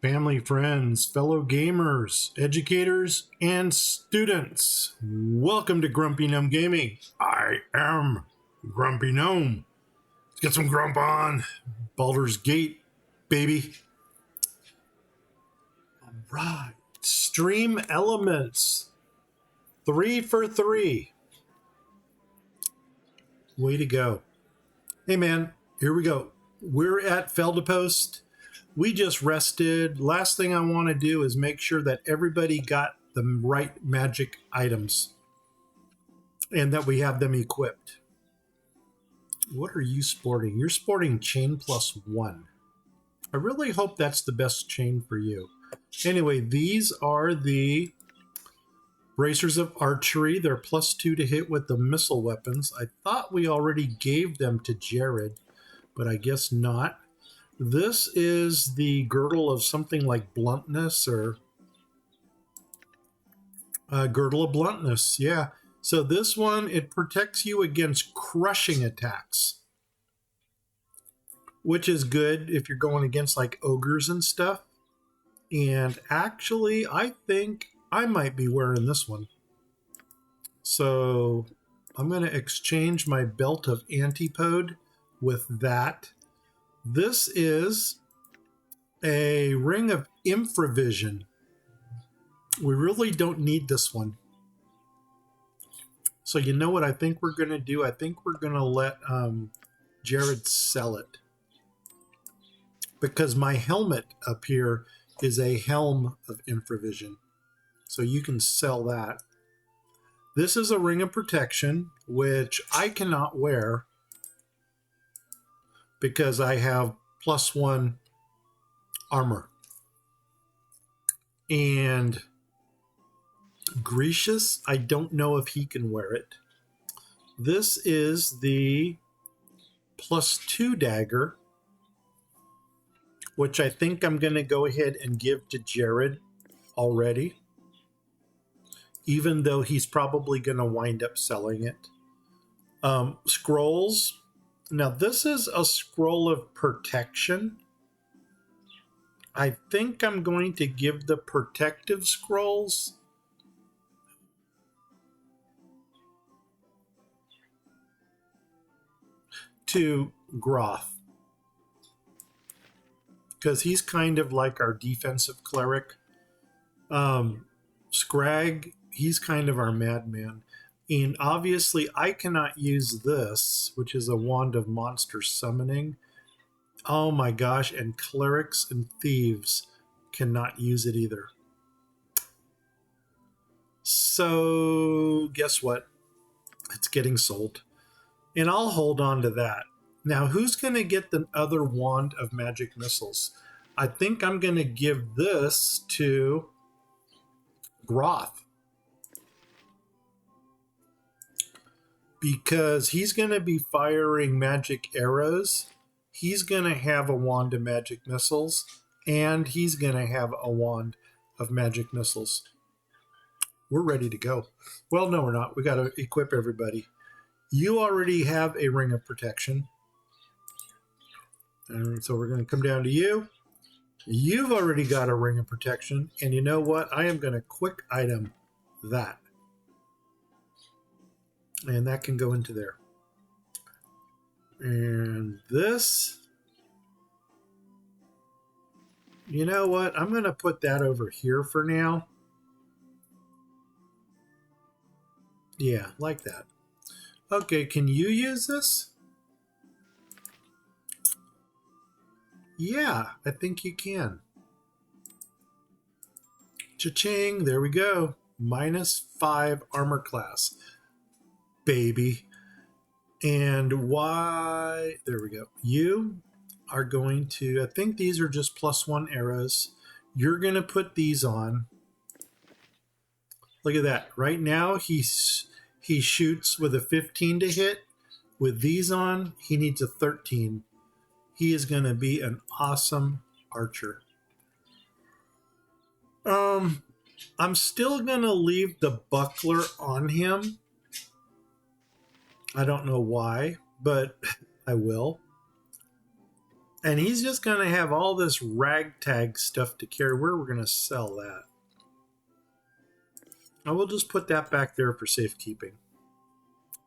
family, friends, fellow gamers, educators, and students. Welcome to Grumpy Gnome Gaming. I am Grumpy Gnome. Let's get some grump on. Baldur's Gate, baby. All right. Stream Elements. 3 for 3. Way to go. Hey, man, here we go. We're at Feldepost. We just rested. Last thing I want to do is make sure that everybody got the right magic items and that we have them equipped. What are you sporting? You're sporting chain +1. I really hope that's the best chain for you. Anyway, these are the bracers of archery. They're +2 to hit with the missile weapons. I thought we already gave them to Jared, but I guess not. This is the girdle of something like bluntness or girdle of bluntness. Yeah. So this one, it protects you against crushing attacks, which is good if you're going against like ogres and stuff. And actually, I think I might be wearing this one. So I'm going to exchange my belt of antipode with that. This is a ring of infravision. We really don't need this one. So you know what I think we're going to do? I think we're going to let Jared sell it. Because my helmet up here is a helm of infravision. So you can sell that. This is a ring of protection, which I cannot wear because I have +1 armor. And Grecius, I don't know if he can wear it. This is the +2 dagger, which I think I'm going to go ahead and give to Jared already, even though he's probably going to wind up selling it. Scrolls. Now, this is a scroll of protection. I think I'm going to give the protective scrolls to Groth, because he's kind of like our defensive cleric. Scrag, he's kind of our madman. And obviously, I cannot use this, which is a wand of monster summoning. Oh my gosh, and clerics and thieves cannot use it either. So, guess what? It's getting sold. And I'll hold on to that. Now, who's going to get the other wand of magic missiles? I think I'm going to give this to Groth, because he's going to be firing magic arrows. He's going to have a wand of magic missiles, and he's going to have a wand of magic missiles. We're ready to go. Well, no, we're not. We got to equip everybody. You already have a ring of protection. And so we're going to come down to you. You've already got a ring of protection. And you know what? I am going to quick item that. And that can go into there. And this, you know what? I'm going to put that over here for now. Yeah, like that. Okay, can you use this? Yeah, I think you can. Cha-ching, there we go. -5 armor class. Baby. And why? There we go. You are going to, I think these are just +1 arrows. You're going to put these on. Look at that. Right now, he shoots with a 15 to hit. With these on, he needs a 13. He is going to be an awesome archer. I'm still going to leave the buckler on him. I don't know why, but I will. And he's just going to have all this ragtag stuff to carry. Where we're going to sell that? I will just put that back there for safekeeping.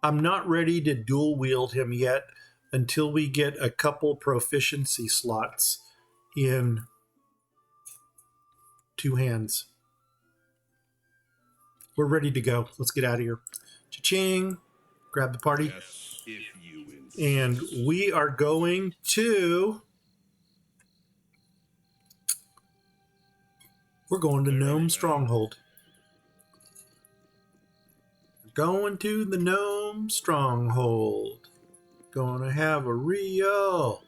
I'm not ready to dual wield him yet until we get a couple proficiency slots in 2 hands. We're ready to go. Let's get out of here. Cha-ching. Grab the party. Yes, if you insist. And we are going to... We're going to Gnome Stronghold. Going to the Gnome Stronghold. Gonna have a real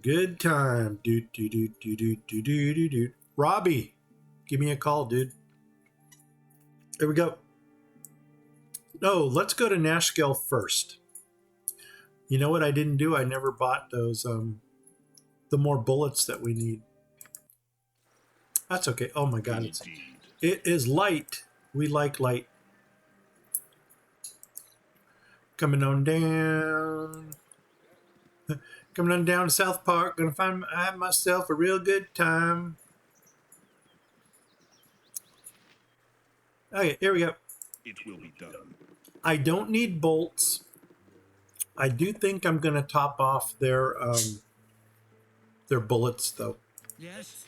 good time. Do. Robbie, give me a call, dude. There we go. No, let's go to Nashkel first. You know what I didn't do? I never bought those, the more bullets that we need. That's okay. Oh my God, it is light. We like light. Coming on down. Coming on down to South Park. Gonna have myself a real good time. Okay, here we go. It will be done. I don't need bolts. I do think I'm gonna top off their bullets though. Yes.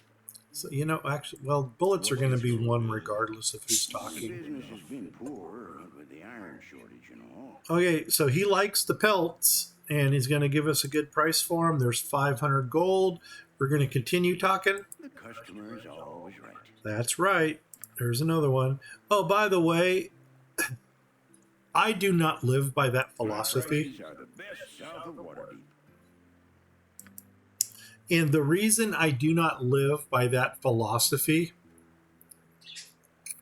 So you know, actually, well, bullets are gonna be one regardless of who's talking. Business has been poor with the iron shortage, you know. Okay, so he likes the pelts, and he's gonna give us a good price for them. There's 500 gold. We're gonna continue talking. The customer is always right. That's right. There's another one. Oh, by the way, I do not live by that philosophy. Prices are the best south of Waterdeep. And the reason I do not live by that philosophy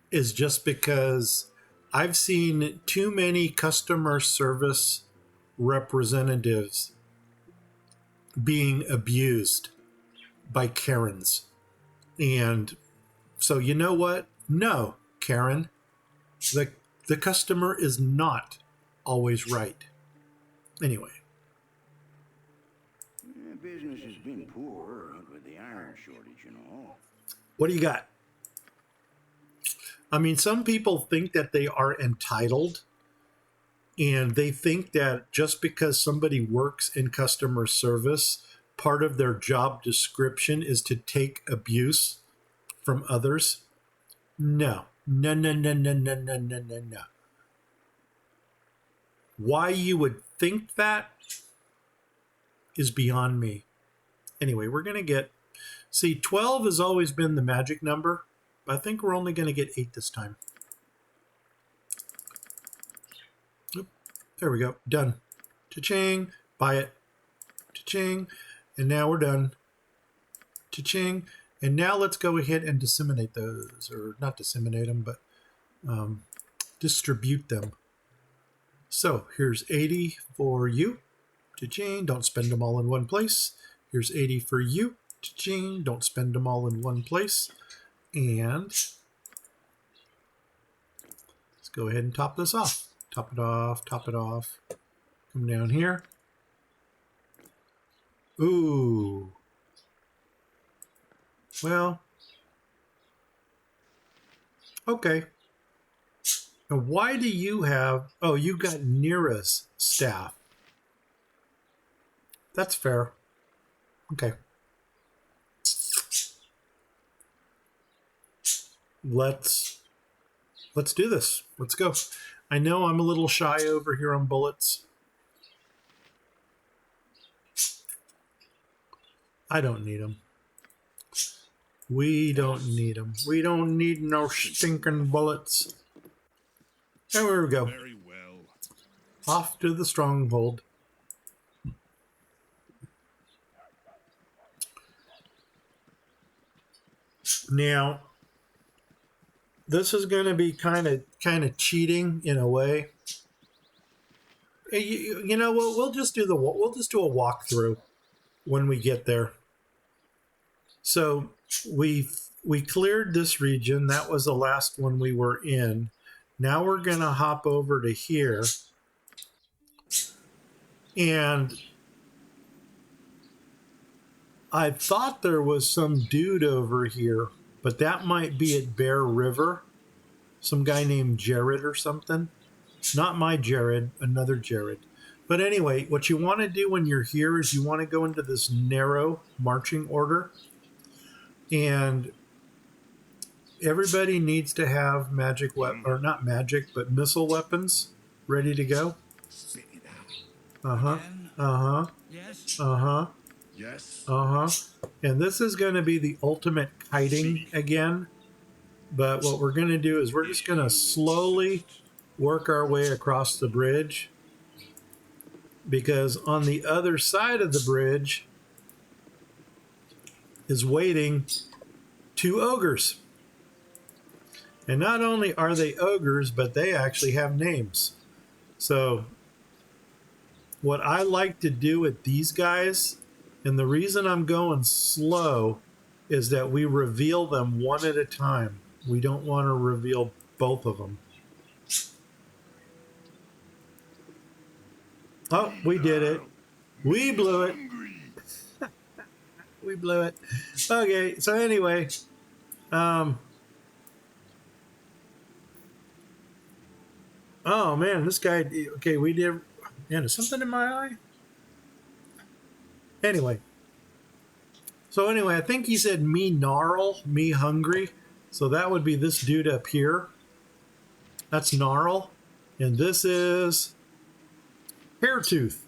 is just because I've seen too many customer service representatives being abused by Karens. And so you know what? No, Karen, the customer is not always right. Anyway. Business has been poor with the iron shortage, you know. What do you got? I mean, some people think that they are entitled, and they think that just because somebody works in customer service, part of their job description is to take abuse from others. No. No. Why you would think that is beyond me. Anyway, we're going to get... See, 12 has always been the magic number, but I think we're only going to get 8 this time. Oop, there we go. Done. Cha-ching. Buy it. Cha-ching. And now we're done. Cha-ching. And now let's go ahead and disseminate those. Or not disseminate them, but distribute them. So here's 80 for you. Cha-ching. Don't spend them all in one place. Here's 80 for you. Cha-ching. Don't spend them all in one place. And let's go ahead and top this off. Top it off. Top it off. Come down here. Ooh. Well. Okay. Now why do you have... Oh, you got Nira's staff. That's fair. Okay. Let's do this. Let's go. I know I'm a little shy over here on bullets. I don't need them. We don't need them. We don't need no stinking bullets. There we go. Very well. Off to the stronghold. Now, this is going to be kind of cheating in a way. You know what? We'll just do a walkthrough when we get there. So we cleared this region. That was the last one we were in. Now we're going to hop over to here. And I thought there was some dude over here, but that might be at Bear River. Some guy named Jared or something. Not my Jared, another Jared. But anyway, what you want to do when you're here is you want to go into this narrow marching order. And everybody needs to have magic or not magic, but missile weapons ready to go. Uh-huh. Uh-huh. Yes. Uh-huh. Yes. Uh-huh. And this is going to be the ultimate kiting again. But what we're going to do is we're just going to slowly work our way across the bridge, because on the other side of the bridge is waiting 2 ogres. And not only are they ogres, but they actually have names. So what I like to do with these guys, and the reason I'm going slow, is that we reveal them one at a time. We don't want to reveal both of them. Oh, we did it. We blew it. We blew it. Okay, so anyway, oh man, this guy, okay, we did, man, is something in my eye? Anyway, I think he said me gnarl, me hungry. So that would be this dude up here. That's gnarl. And this is Hairtooth.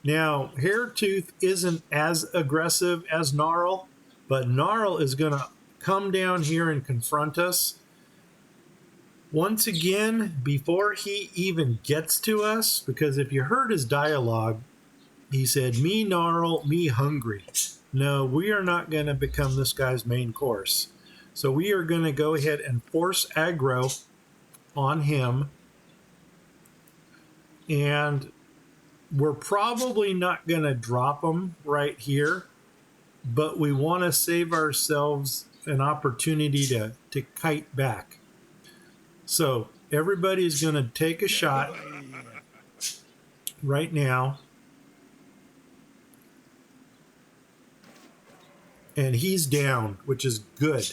Now, Hairtooth isn't as aggressive as Gnarl, but Gnarl is going to come down here and confront us. Once again, before he even gets to us, because if you heard his dialogue, he said, me Gnarl, me hungry. No, we are not going to become this guy's main course. So we are going to go ahead and force aggro on him. And we're probably not going to drop him right here, but we want to save ourselves an opportunity to kite back. So everybody's going to take a shot right now. And he's down, which is good,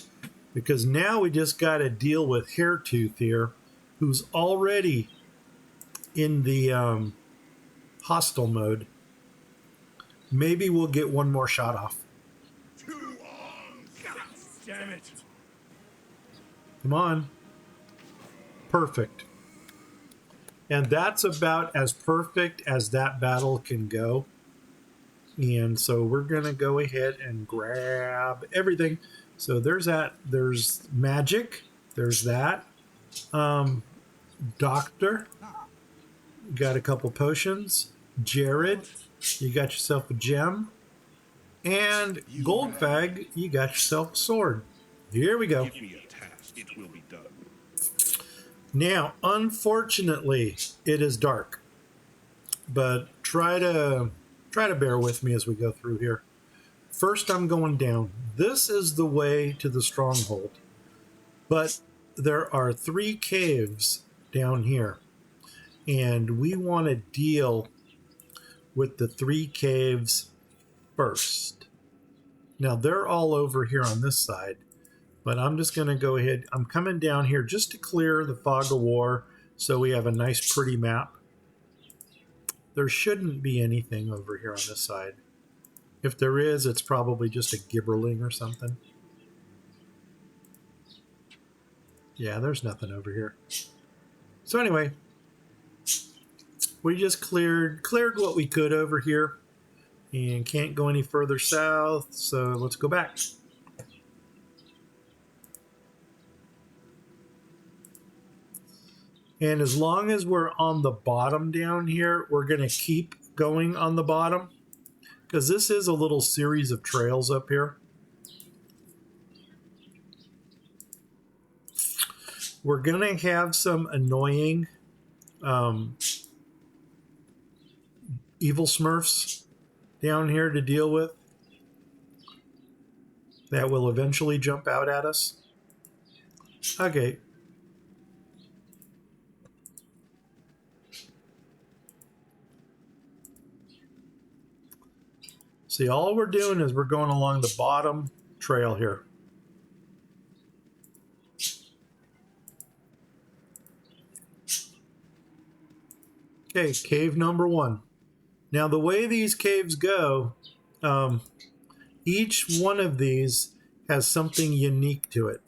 because now we just got to deal with Hairtooth here, who's already in the hostile mode. Maybe we'll get one more shot off. Damn it. Come on. Perfect. And that's about as perfect as that battle can go. And so we're going to go ahead and grab everything. So there's that. There's magic. There's that. Doctor. You got a couple potions. Jared, you got yourself a gem. And Goldfag, you got yourself a sword. Here we go. Give me a task. It will be done. Now, unfortunately, it is dark. But try to bear with me as we go through here. First, I'm going down. This is the way to the stronghold. But there are 3 caves down here. And we want to deal with the 3 caves first. Now, they're all over here on this side. But I'm just going to go ahead. I'm coming down here just to clear the fog of war so we have a nice, pretty map. There shouldn't be anything over here on this side. If there is, it's probably just a gibberling or something. Yeah, there's nothing over here. So anyway, we just cleared what we could over here and can't go any further south, so let's go back. And as long as we're on the bottom down here, we're going to keep going on the bottom, because this is a little series of trails up here. We're going to have some annoying evil smurfs down here to deal with that will eventually jump out at us. Okay. See, all we're doing is we're going along the bottom trail here. Okay, cave number 1. Now, the way these caves go, each one of these has something unique to it.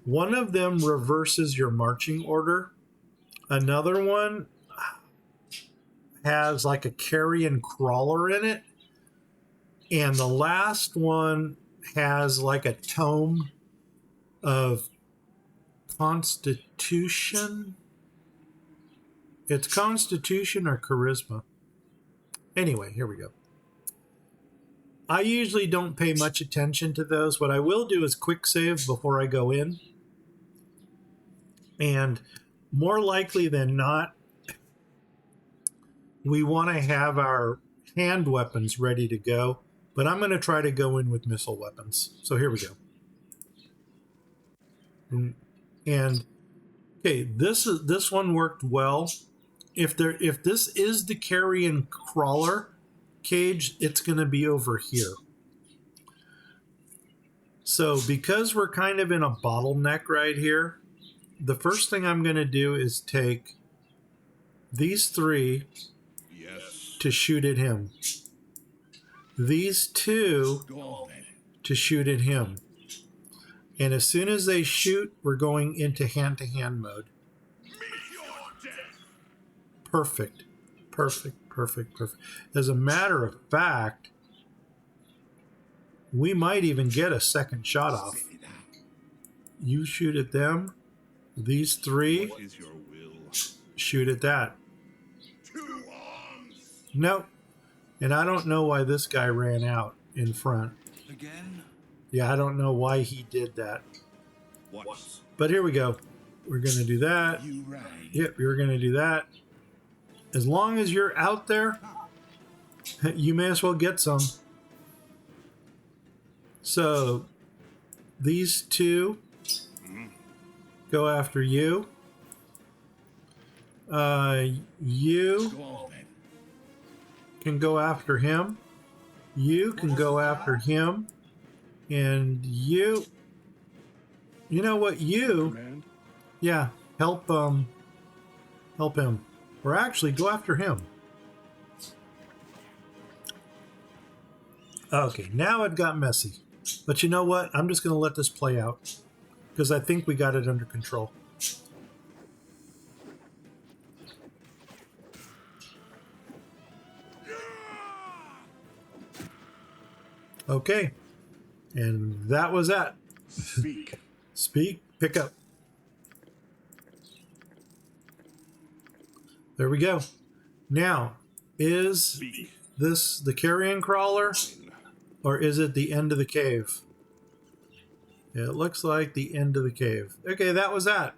One of them reverses your marching order. Another one has like a carrion crawler in it. And the last one has like a tome of constitution. It's constitution or charisma. Anyway, here we go. I usually don't pay much attention to those. What I will do is quick save before I go in. And more likely than not, we want to have our hand weapons ready to go. But I'm going to try to go in with missile weapons. So here we go. And okay, this one worked well. If this is the carrion crawler cage, it's going to be over here. So because we're kind of in a bottleneck right here, the first thing I'm going to do is take these 3 to shoot at him. These 2 to shoot at him. And as soon as they shoot, we're going into hand-to-hand mode. Perfect. Perfect, perfect, perfect. As a matter of fact, we might even get a second shot off. You shoot at them. These 3 shoot at that. Nope. And I don't know why this guy ran out in front. Again? Yeah, I don't know why he did that. But here we go. We're going to do that. Yep, you're going to do that. As long as you're out there, you may as well get some. So, these 2 go after you. You can go after him. You can go after him. And you know what? Yeah, help him. Or actually, go after him. Okay, now it got messy. But you know what? I'm just going to let this play out. Because I think we got it under control. Okay. And that was that. Speak, pick up. There we go. Now, is this the carrion crawler? Or is it the end of the cave? It looks like the end of the cave. Okay, that was that.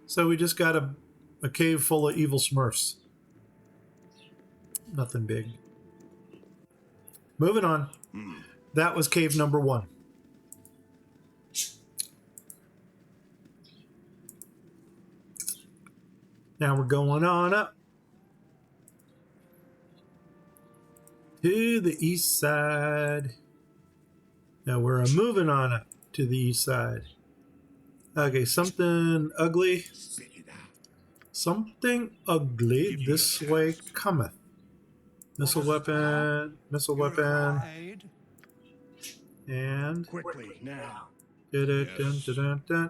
So we just got a cave full of evil smurfs. Nothing big. Moving on. That was cave number 1. Now we're going on up to the east side. Now we're moving on up to the east side. Okay, something ugly. Something ugly this way cometh. Missile weapon, missile weapon. And Quickly now.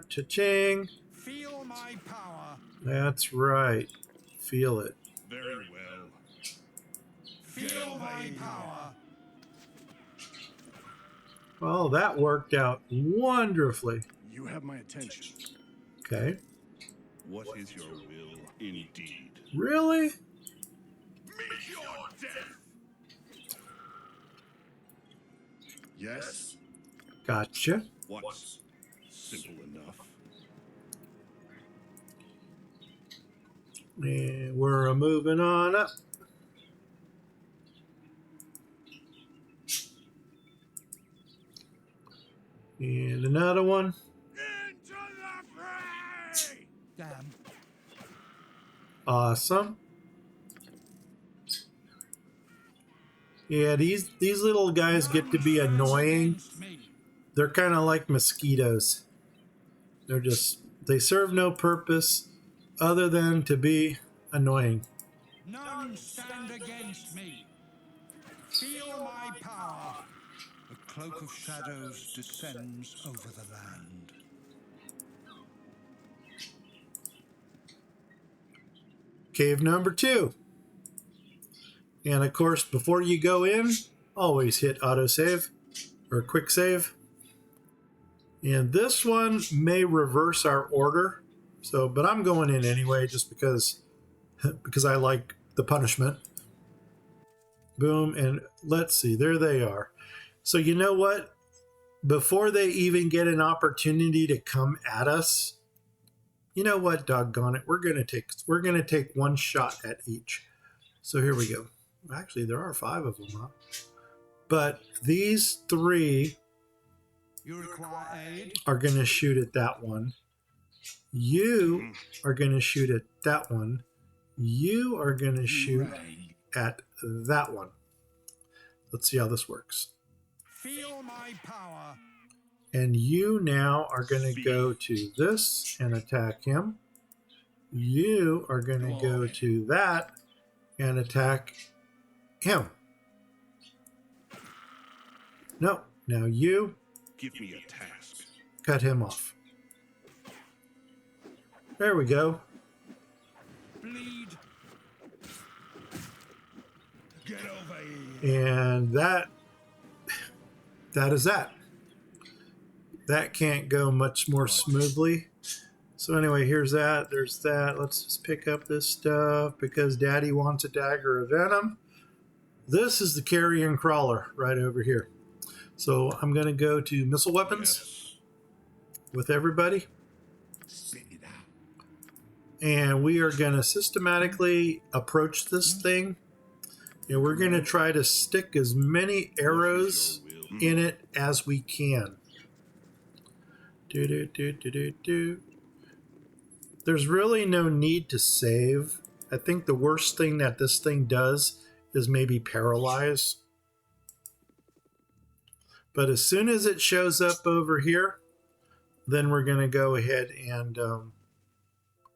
Cha-ching. Feel my power. That's right. Feel it. Very well. Feel my power. Well, that worked out wonderfully. You have my attention. Okay. What is your will indeed? Really? Meet your death. Yes. Gotcha. What's simple enough? And we're moving on up. And another one. Into the fray! Damn. Awesome. Yeah, these little guys get to be annoying. They're kind of like mosquitoes. They serve no purpose other than to be annoying. None stand against me. Feel my power. A cloak of shadows descends over the land. Cave number 2. And of course, before you go in, always hit autosave or quick save. And this one may reverse our order. So, but I'm going in anyway just because I like the punishment. Boom, and let's see, there they are. So you know what? Before they even get an opportunity to come at us, you know what, doggone it, we're gonna take one shot at each. So here we go. Actually, there are 5 of them, huh? But these 3 You require aid? are gonna shoot at that one. You are gonna shoot at that one. You are gonna shoot at that one. Let's see how this works. Feel my power. And you now are going to go to this and attack him. You are going to go to that and attack him. No, now you Give me a task. cut him off. There we go. Bleed. Get over here. And that is that. That can't go much more smoothly. So anyway, here's that. There's that. Let's just pick up this stuff because Daddy wants a dagger of venom. This is the carrion crawler right over here. So I'm going to go to missile weapons with everybody. Spit it out. And we are going to systematically approach this thing. And we're going to try to stick as many arrows in it as we can. There's really no need to save. I think the worst thing that this thing does is maybe paralyze. But as soon as it shows up over here, then we're going to go ahead and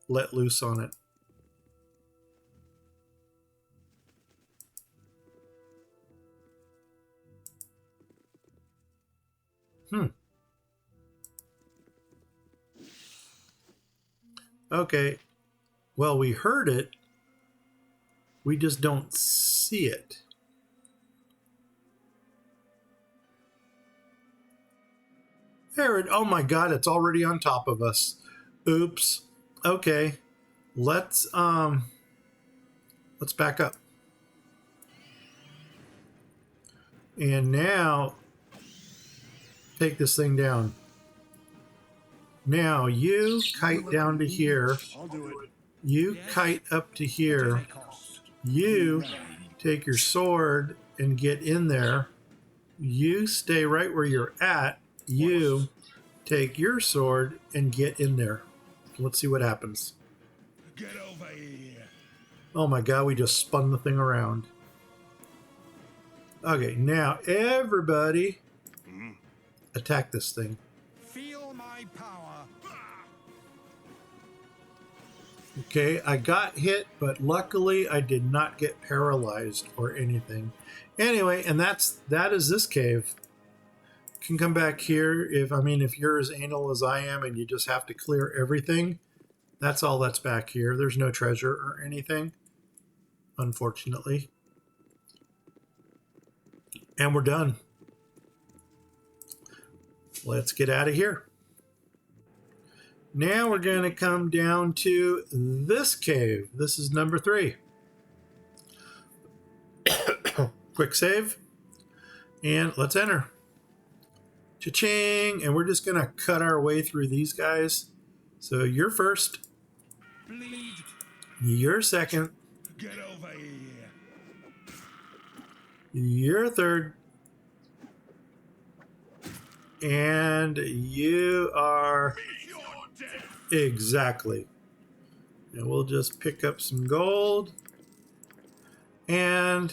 let loose on it. Okay. Well, we heard it. We just don't see it. There it, oh my God, it's already on top of us. Oops. Okay. Let's back up. And now take this thing down. Now you kite down to here. I'll do it. You kite up to here. You take your sword and get in there. You stay right where you're at. You take your sword and get in there. Let's see what happens. Get over here. Oh my God, we just spun the thing around. Okay, now everybody attack this thing. Feel my power. Okay, I got hit, but luckily I did not get paralyzed or anything. Anyway, and that is this cave. Can come back here if you're as anal as I am and you just have to clear everything. That's all that's back here. There's no treasure or anything, unfortunately. And we're done. Let's get out of here. Now we're going to come down to this cave. This is number 3. Quick save. And let's enter. Cha-ching! And we're just going to cut our way through these guys. So you're first. Bleed. You're second. Get over here. You're third. And you are... Meet your death. Exactly. And we'll just pick up some gold. And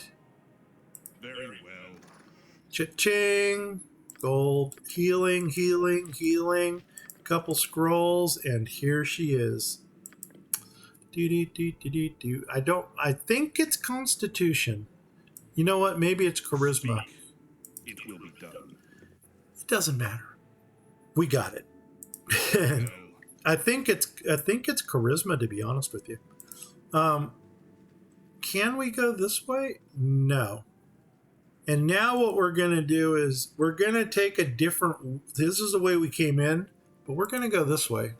Very Cha-ching! Gold. Healing, healing, healing. Couple scrolls, and here she is. Do. I think it's Constitution. You know what? Maybe it's Charisma. Speak. It will be done. It doesn't matter. We got it. No. I think it's Charisma, to be honest with you. Can we go this way? No. And now what we're going to do is we're going to take a different... This is the way we came in, but we're going to go this way.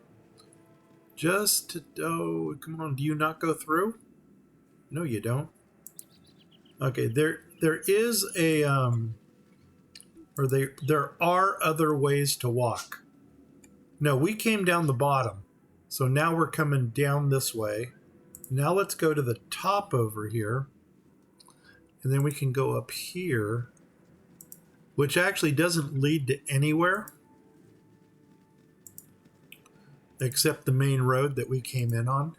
Just to... Oh, come on. Do you not go through? No, you don't. Okay, there is a... there are other ways to walk. No, we came down the bottom. So now we're coming down this way. Now let's go to the top over here. And then we can go up here, which actually doesn't lead to anywhere except the main road that we came in on,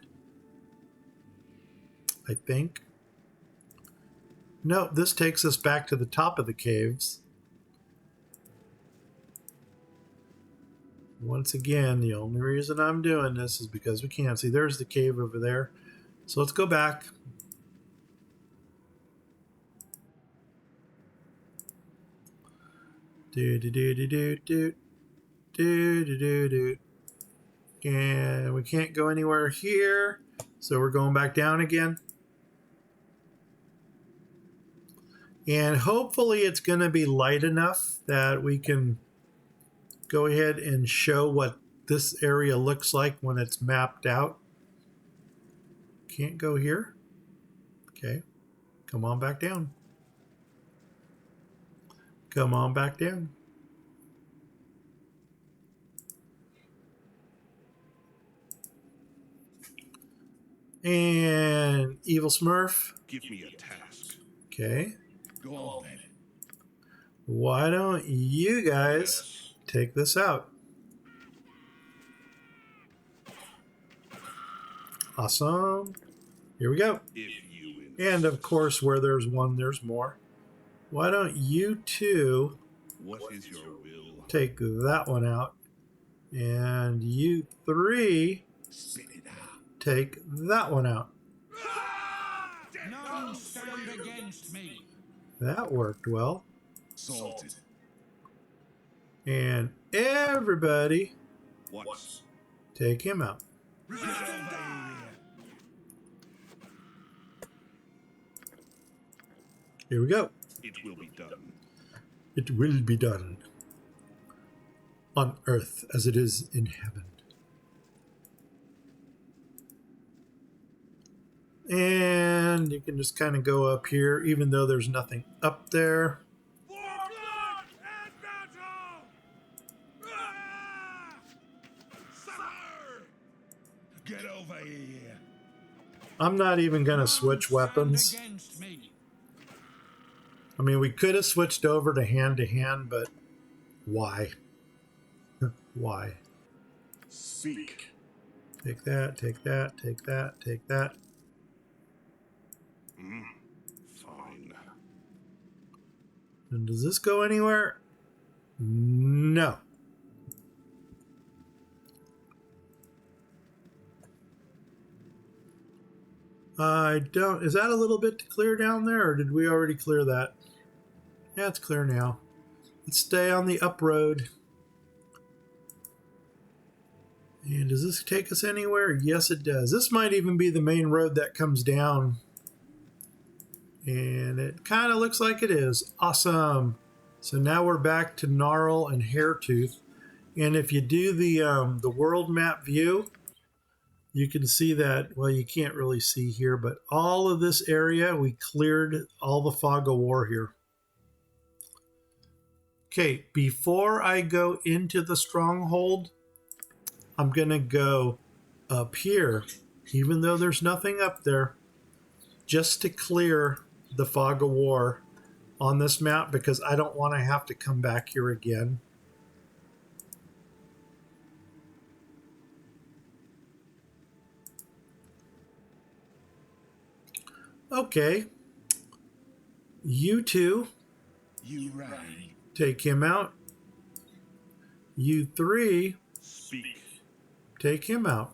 I think. No, this takes us back to the top of the caves. Once again, the only reason I'm doing this is because we can't see. There's the cave over there. So let's go back. And we can't go anywhere here. So we're going back down again. And hopefully it's going to be light enough that we can go ahead and show what this area looks like when it's mapped out. Can't go here. Okay. Come on back down. Come on back down. And Evil Smurf. Give me a task. Okay. Go on then. Why don't you guys Yes. take this out? Awesome. Here we go. If you And of course, where there's one, there's more. Why don't you two What is your will? take that one out? And you three Spit it out. take that one out. None stand against me. That worked well. Salted. And everybody What? take him out. Get over here. Here we go. It will be done. It will be done on earth as it is in heaven. And you can just kind of go up here, even though there's nothing up there. For blood and battle! Sir! Get over here. I'm not even going to switch weapons. Stand against me. I mean, we could have switched over to hand, but why? Why? Speak. Take that, take that, take that, take that. Fine. And does this go anywhere? No. I don't... Is that a little bit to clear down there, or did we already clear that? Yeah, it's clear now. Let's stay on the up road. And does this take us anywhere? Yes, it does. This might even be the main road that comes down. And it kind of looks like it is. Awesome. So now we're back to Gnarl and Hairtooth. And if you do the world map view, you can see that, well, you can't really see here, but all of this area, we cleared all the fog of war here. Okay, before I go into the stronghold, I'm going to go up here, even though there's nothing up there, just to clear the fog of war on this map, because I don't want to have to come back here again. Okay. You two You reign. take him out. You 3, Speak. take him out.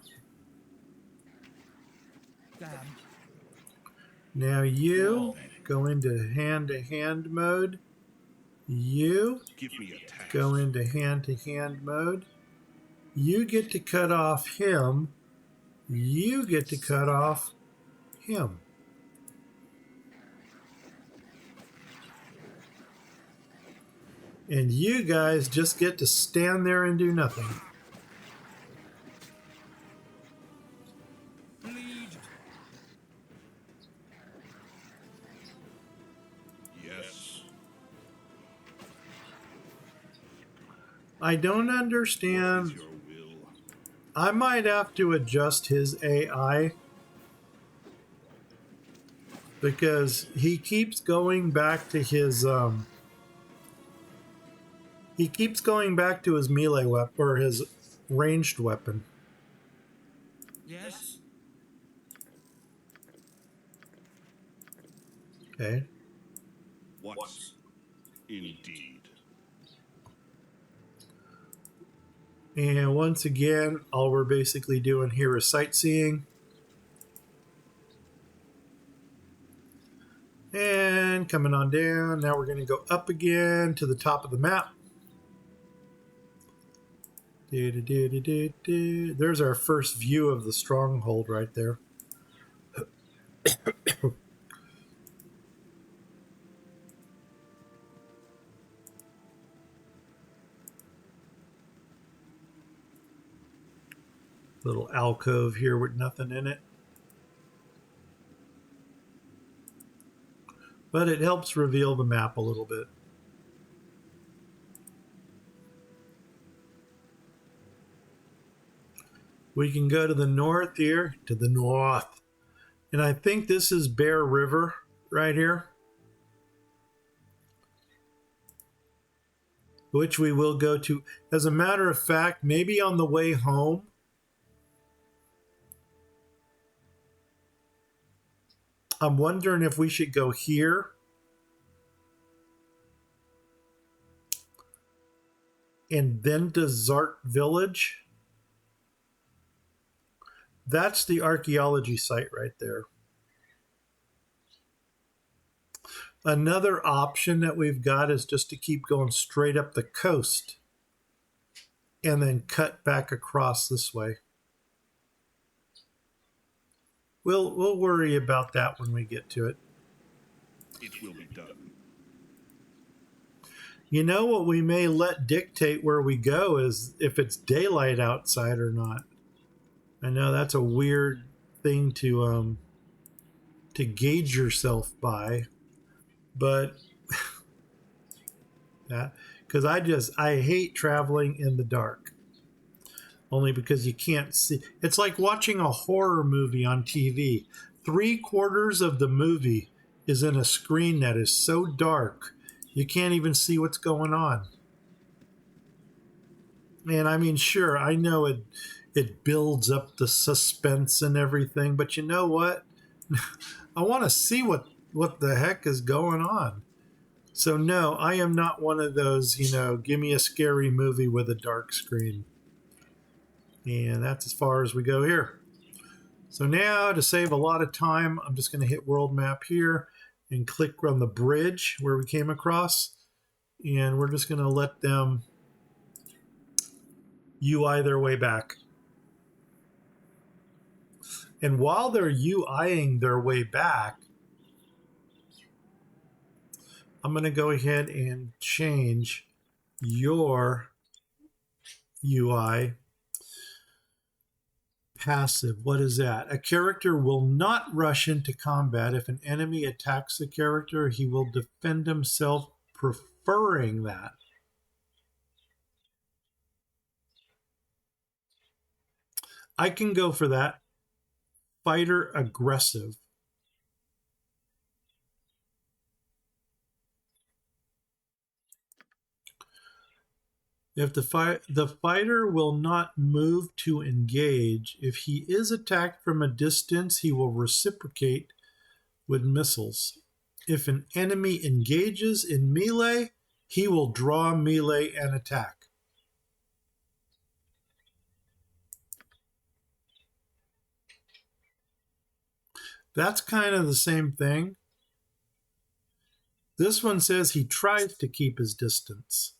Damn. Now you Well then, go into hand-to-hand mode. You give me a task. go into hand-to-hand mode. You get to cut off him. You get to cut off him. And you guys just get to stand there and do nothing. Bleed. Yes. I don't What is understand. your will? I might have to adjust his AI because he keeps going back to his melee weapon or his ranged weapon. Yes. Okay. What's indeed? And once again, all we're basically doing here is sightseeing. And coming on down. Now we're going to go up again to the top of the map. There's our first view of the stronghold right there. Little alcove here with nothing in it. But it helps reveal the map a little bit. We can go to the north here, to the north. And I think this is Bear River right here, which we will go to. As a matter of fact, maybe on the way home, I'm wondering if we should go here and then to Zart Village. That's the archaeology site right there. Another option that we've got is just to keep going straight up the coast and then cut back across this way. We'll worry about that when we get to it. It will be done. You know what we may let dictate where we go is if it's daylight outside or not. I know that's a weird thing to gauge yourself by, but that because I hate traveling in the dark. Only because you can't see. It's like watching a horror movie on TV. 3/4 of the movie is in a screen that is so dark you can't even see what's going on. And I mean, sure, I know it builds up the suspense and everything, but you know what? I want to see what the heck is going on. So no, I am not one of those, give me a scary movie with a dark screen. And that's as far as we go here. So now, to save a lot of time, I'm just going to hit world map here and click on the bridge where we came across. And we're just going to let them UI their way back. And while they're UIing their way back, I'm going to go ahead and change your UI. Passive, what is that? A character will not rush into combat. If an enemy attacks the character, he will defend himself, preferring that. I can go for that. Fighter aggressive. If the fighter will not move to engage, if he is attacked from a distance, he will reciprocate with missiles. If an enemy engages in melee, he will draw melee and attack. That's kind of the same thing. This one says he tries to keep his distance.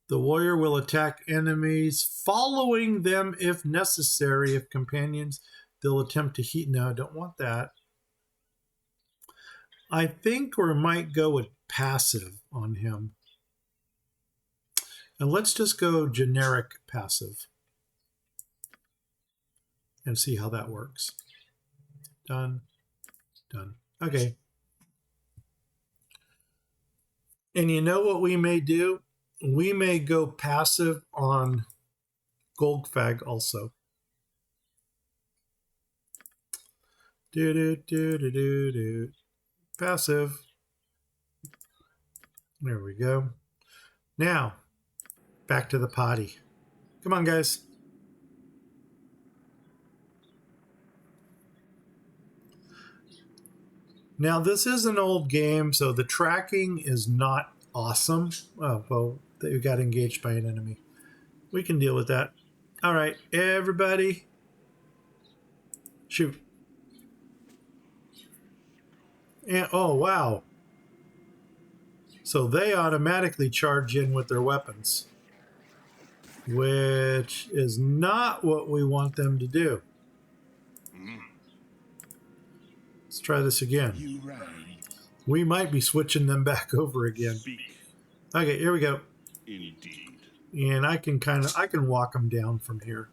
The warrior will attack enemies, following them if necessary. If companions, they'll attempt to heat. No, I don't want that. I think we might go with passive on him. And let's just go generic passive and see how that works. Done. Done. Okay. And you know what we may do? We may go passive on Goldfag also. Do. Passive. There we go. Now, back to the potty. Come on, guys. Now, this is an old game, so the tracking is not awesome. Oh, well, you got engaged by an enemy. We can deal with that. All right, everybody. Shoot. And, oh, wow. So they automatically charge in with their weapons, which is not what we want them to do. Let's try this again. We might be switching them back over again. Speak. Okay, here we go. Indeed. And I can walk them down from here.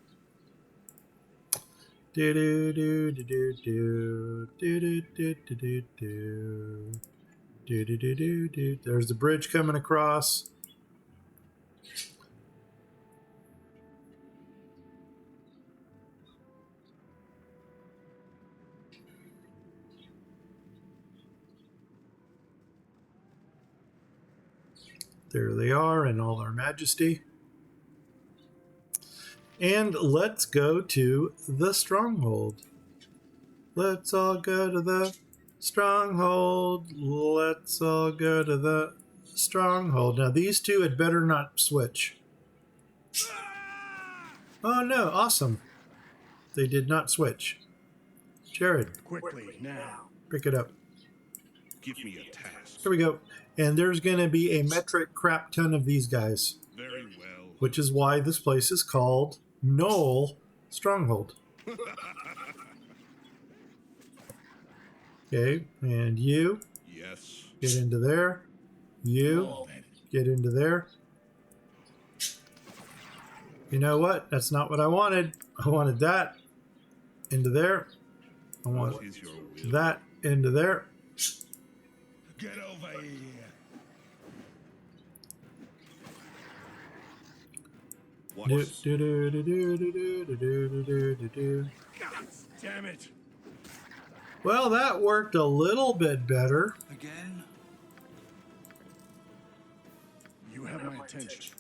There's the bridge coming across. There they are in all their majesty. And let's go to the stronghold. Let's all go to the stronghold. Let's all go to the stronghold. Now, these two had better not switch. Oh, no. Awesome. They did not switch. Jared, Quickly, now. pick it up. Give me a task. Here we go. And there's going to be a metric crap ton of these guys, Very well. which is why this place is called Knoll Stronghold. Okay, and you Yes. get into there. You get into there. You know what? That's not what I wanted. I wanted that into there. I want What is your will? that into there. Get over here. Do, What's do, do, do, do, do, do, do, do, do, do. God damn it. Well, that worked a little bit better. Again? You have my attention.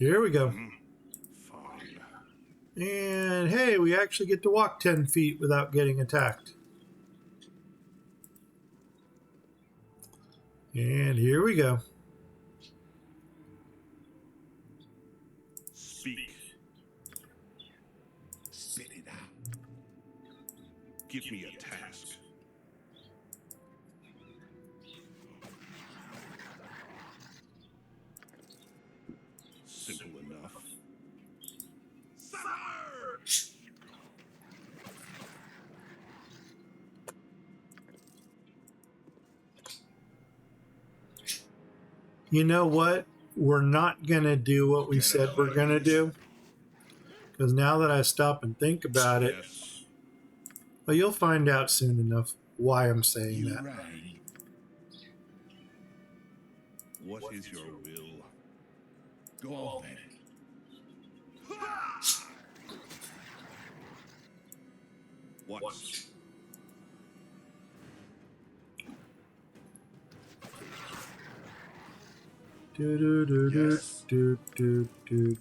Here we go. fine? And hey, we actually get to walk 10 feet without getting attacked. And here we go. Speak. Spit it out. Give me a task. Simple enough. You know what? We're not going to do what we said we're going to do. Because now that I stop and think about it, Yes. well, you'll find out soon enough why I'm saying You that. ready? What is your will? Go on then. What's Do, do, do, do, Yes. do, do, do.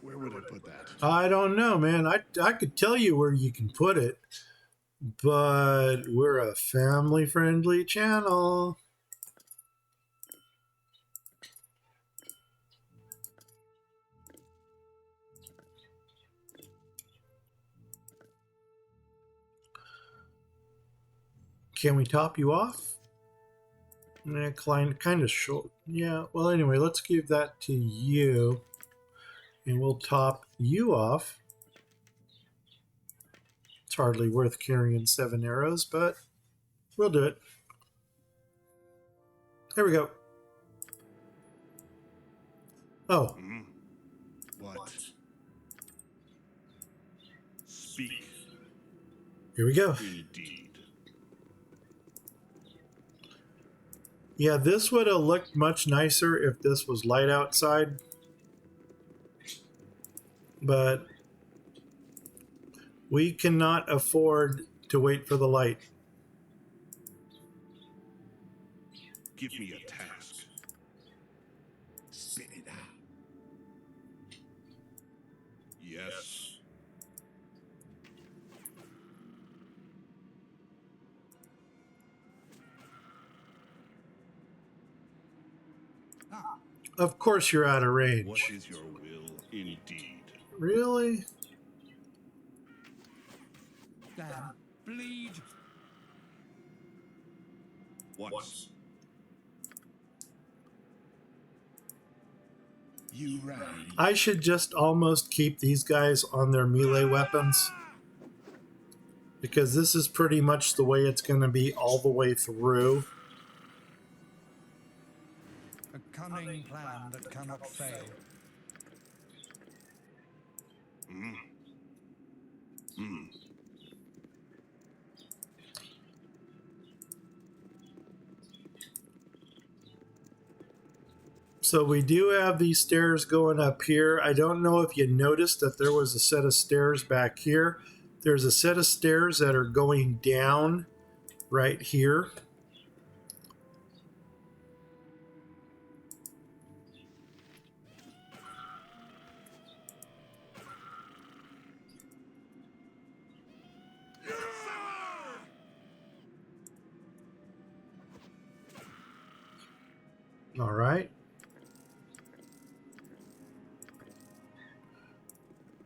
Where would I put that? I don't know, man. I could tell you where you can put it, but we're a family-friendly channel. Can we top you off? Kind of short. Yeah, well, anyway, let's give that to you. And we'll top you off. It's hardly worth carrying 7 arrows, but we'll do it. There we go. Oh. What? Speak. Here we go. Indeed. Yeah, this would have looked much nicer if this was light outside. But we cannot afford to wait for the light. Give me a task. Spit it out. Yes. Of course you're out of What range. is your will? Indeed. Really? Damn. Bleed. Once. You right. I should just almost keep these guys on their melee weapons. Because this is pretty much the way it's going to be all the way through. A cunning plan that cannot fail. So we do have these stairs going up here. I don't know if you noticed that there was a set of stairs back here. There's a set of stairs that are going down right here. All right.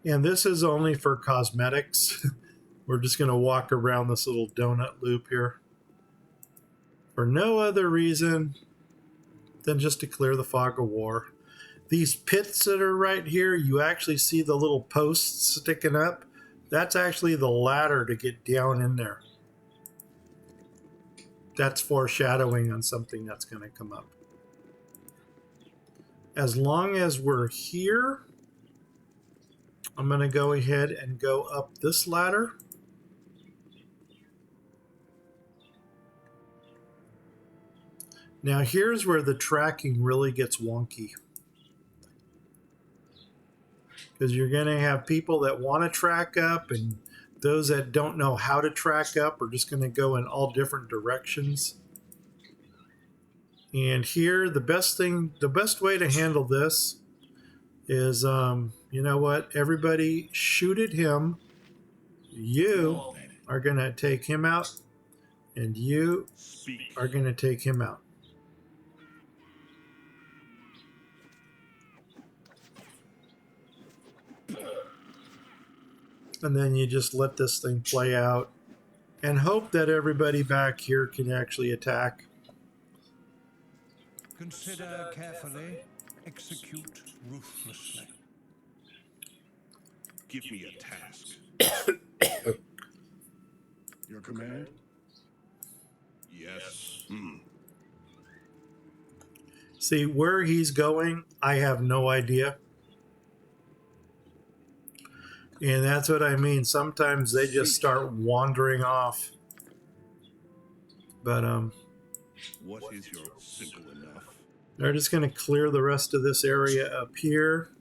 And this is only for cosmetics. We're just going to walk around this little donut loop here. For no other reason than just to clear the fog of war. These pits that are right here, you actually see the little posts sticking up. That's actually the ladder to get down in there. That's foreshadowing on something that's going to come up. As long as we're here, I'm going to go ahead and go up this ladder. Now here's where the tracking really gets wonky. Because you're going to have people that want to track up, and those that don't know how to track up are just going to go in all different directions. And here, the best way to handle this is, you know what? Everybody shoot at him. You are going to take him out, and you Speak. are going to take him out. And then you just let this thing play out and hope that everybody back here can actually attack. Consider carefully, execute ruthlessly. Give me a task. Your command? Yes. See, where he's going, I have no idea. And that's what I mean. Sometimes they just start wandering off. But What is your simple enough? they're just going to clear the rest of this area up here.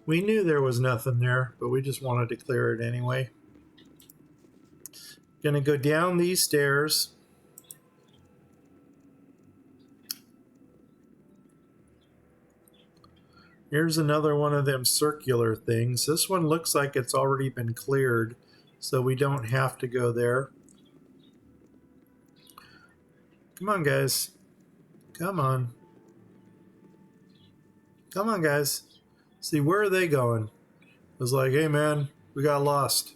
We knew there was nothing there, but we just wanted to clear it anyway. Going to go down these stairs. Here's another one of them circular things. This one looks like it's already been cleared, so we don't have to go there. Come on, guys. Come on. Come on, guys. See, where are they going? It was like, hey, man, we got lost.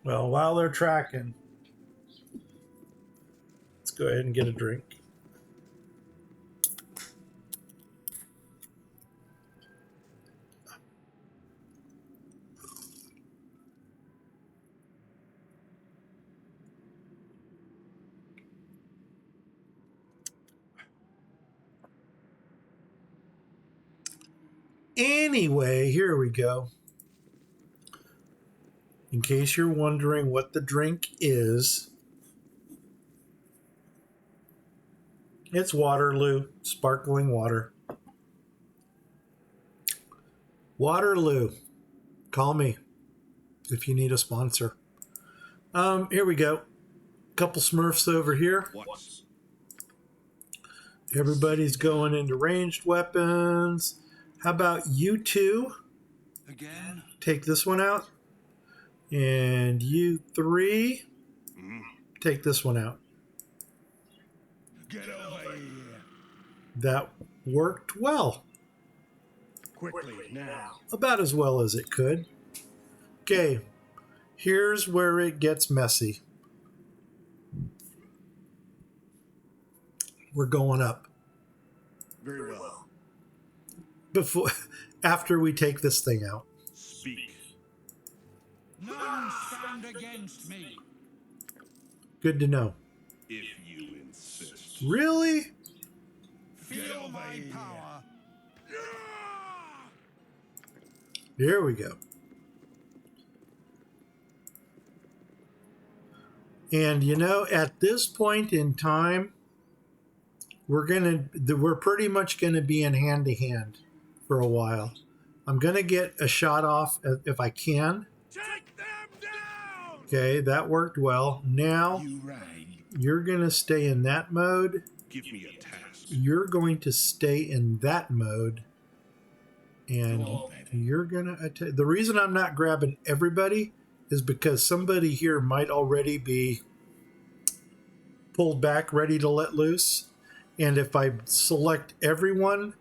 Well, while they're tracking, let's go ahead and get a drink. Anyway, here we go. In case you're wondering what the drink is, it's Waterloo sparkling water. Waterloo, call me if you need a sponsor. Here we go. Couple Smurfs over here. What's Everybody's going into ranged weapons. How about you two? Again? Take this one out. And you three, take this one out. Get over here. That worked well. Quickly, now. About as well as it could. Okay, here's where it gets messy. We're going up. Very well. After we take this thing out. speak? None stand against me. Good to know. If you insist. Really? Feel my power. Here we go. And you know, at this point in time, we're pretty much gonna be in hand to hand for a while. I'm gonna get a shot off if I can. Take them down. Okay, that worked well. Now You rang. you're gonna stay in that mode. Give me a task. You're going to stay in that mode, and you're gonna attack. The reason I'm not grabbing everybody is because somebody here might already be pulled back, ready to let loose. And if I select everyone,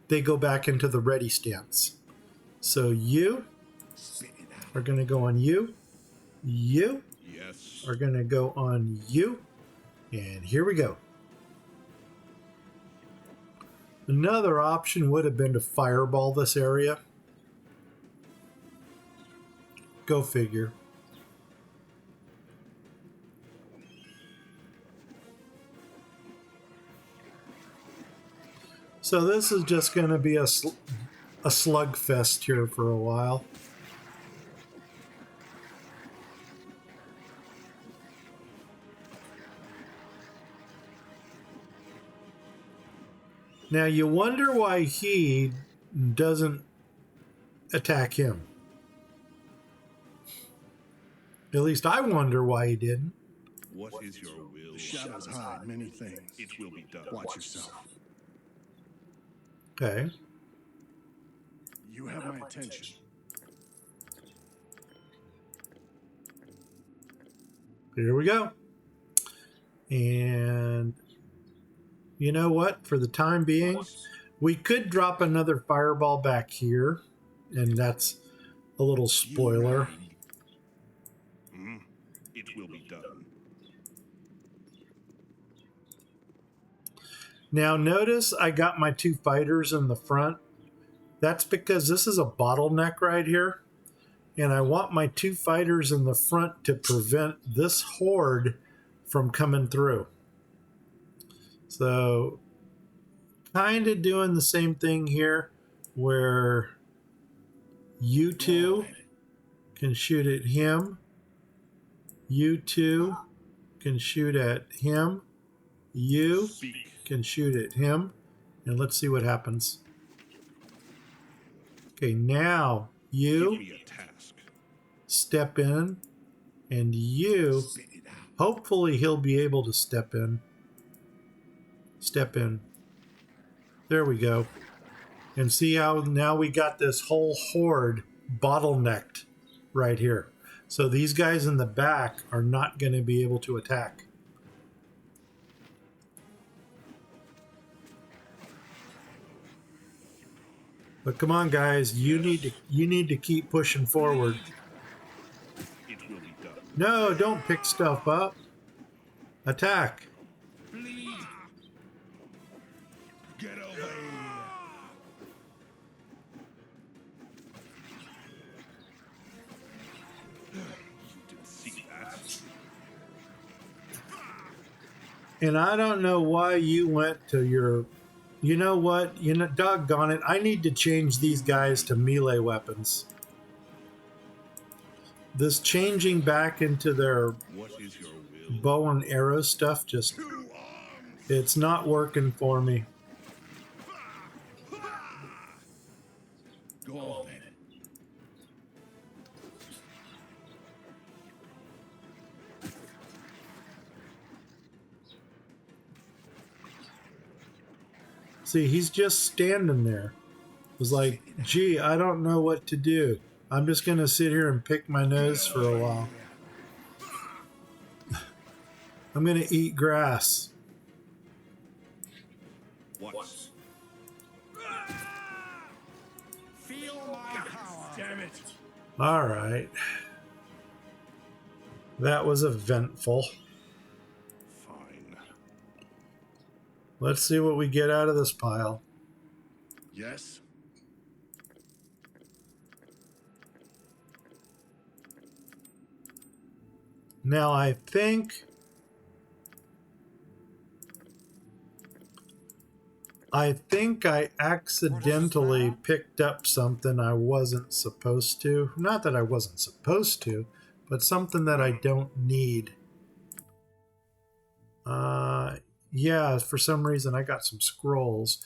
they go back into the ready stance. So you are going to go on you. You Yes. are going to go on you. And here we go. Another option would have been to fireball this area. Go figure. So this is just going to be a slugfest here for a while. Now you wonder why he doesn't attack him. At least I wonder why he didn't. What is your will? The shadows hide many things. It will be done. Watch yourself. Okay. You have my attention. Here we go. And you know what? For the time being, we could drop another fireball back here. And that's a little spoiler. It will be done. Now notice I got my two fighters in the front. That's because this is a bottleneck right here. And I want my two fighters in the front to prevent this horde from coming through. So kind of doing the same thing here where you two can shoot at him. You two can shoot at him. You Speak. can shoot at him. And let's see what happens. Okay, now Give you me a task. step in, and you, hopefully he'll be able to step in. Step in. There we go. And see how now we got this whole horde bottlenecked right here. So these guys in the back are not going to be able to attack. But come on, guys, you need to keep pushing forward. It will be done. No, don't pick stuff up. Attack. Bleed. Get over here. You didn't see that. And I don't know why you went to your... You know what? You know, doggone it. I need to change these guys to melee weapons. This changing back into their What is your will? bow and arrow stuff just... It's not working for me. Go on then. See, he's just standing there. It's like, gee, I don't know what to do. I'm just going to sit here and pick my nose for a while. I'm going to eat grass. What? Feel my power. Damn it. All right. That was eventful. Fine. Let's see what we get out of this pile. Yes. Now, I think I accidentally picked up something I wasn't supposed to. Not that I wasn't supposed to, but something that I don't need. Yeah, for some reason I got some scrolls,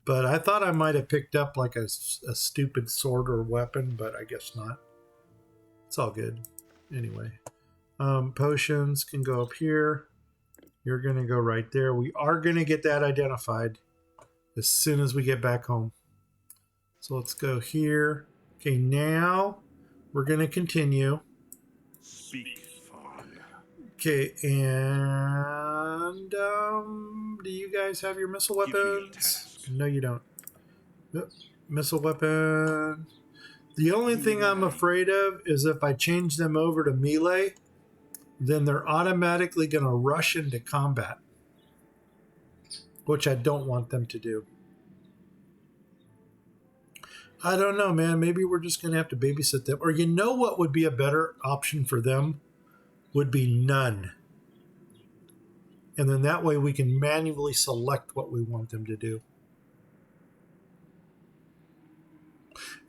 but I thought I might have picked up like a stupid sword or weapon, but I guess not. It's all good. Anyway, potions can go up here. You're going to go right there. We are going to get that identified as soon as we get back home. So let's go here. Okay, now we're going to continue. Speak. Fine. Okay, and do you guys have your missile Give me a weapons? task. No, you don't. Yep. Missile weapon. The only thing I'm afraid of is if I change them over to melee, then they're automatically going to rush into combat, which I don't want them to do. I don't know, man. Maybe we're just going to have to babysit them. Or you know what would be a better option for them? Would be none. And then that way we can manually select what we want them to do.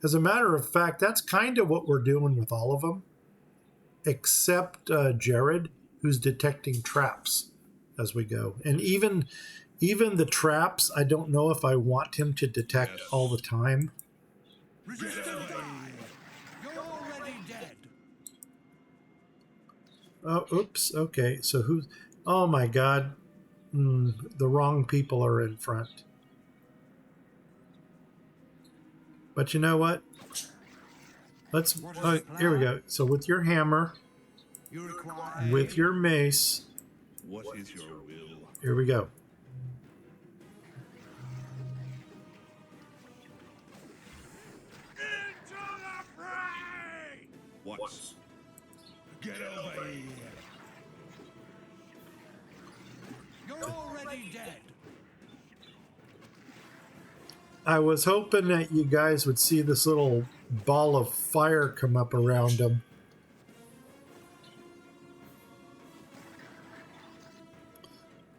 As a matter of fact, that's kind of what we're doing with all of them, except Jared, who's detecting traps as we go. And even the traps, I don't know if I want him to detect all the time. Resistance die. You're already dead. Oh, oops. Okay, so who's... Oh, my God. The wrong people are in front. But you know what? Let's... here we go. So with your hammer, You require with your mace, What is your will? here we go. Into the fray! What? Get over here. You're already dead. I was hoping that you guys would see this little ball of fire come up around him.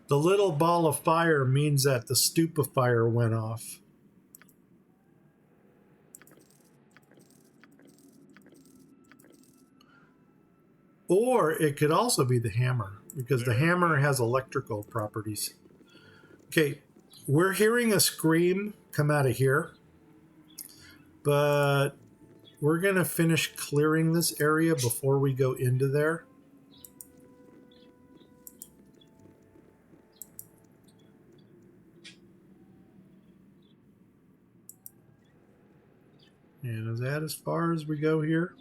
The little ball of fire means that the stupefier went off. Or it could also be the hammer, because the hammer has electrical properties. Okay, we're hearing a scream come out of here, but we're going to finish clearing this area before we go into there. And is that as far as we go here?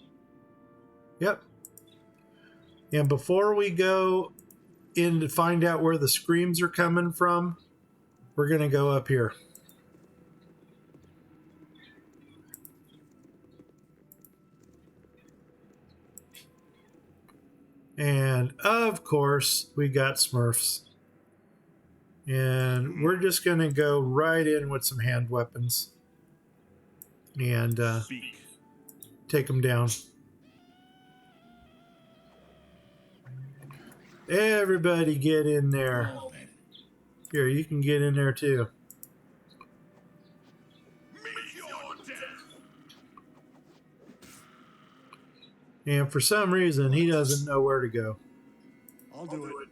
Yep. And before we go in to find out where the screams are coming from, we're going to go up here. And of course, we got Smurfs. And we're just going to go right in with some hand weapons and Speak. take them down. Everybody get in there. Well then, Here, you can get in there too. meet your death. And for some reason, he doesn't know where to go. I'll do it.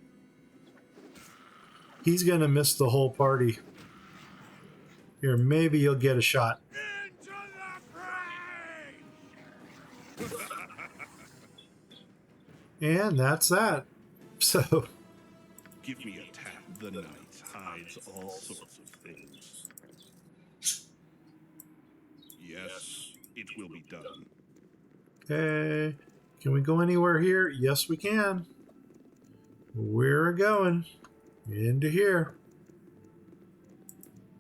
He's going to miss the whole party. Here, maybe you'll get a shot. Into the fray! And that's that. So, Give me a tap. The night hides all sorts of things. Yes, it will be done. okay. Can we go anywhere here? Yes, we can. We're going into here.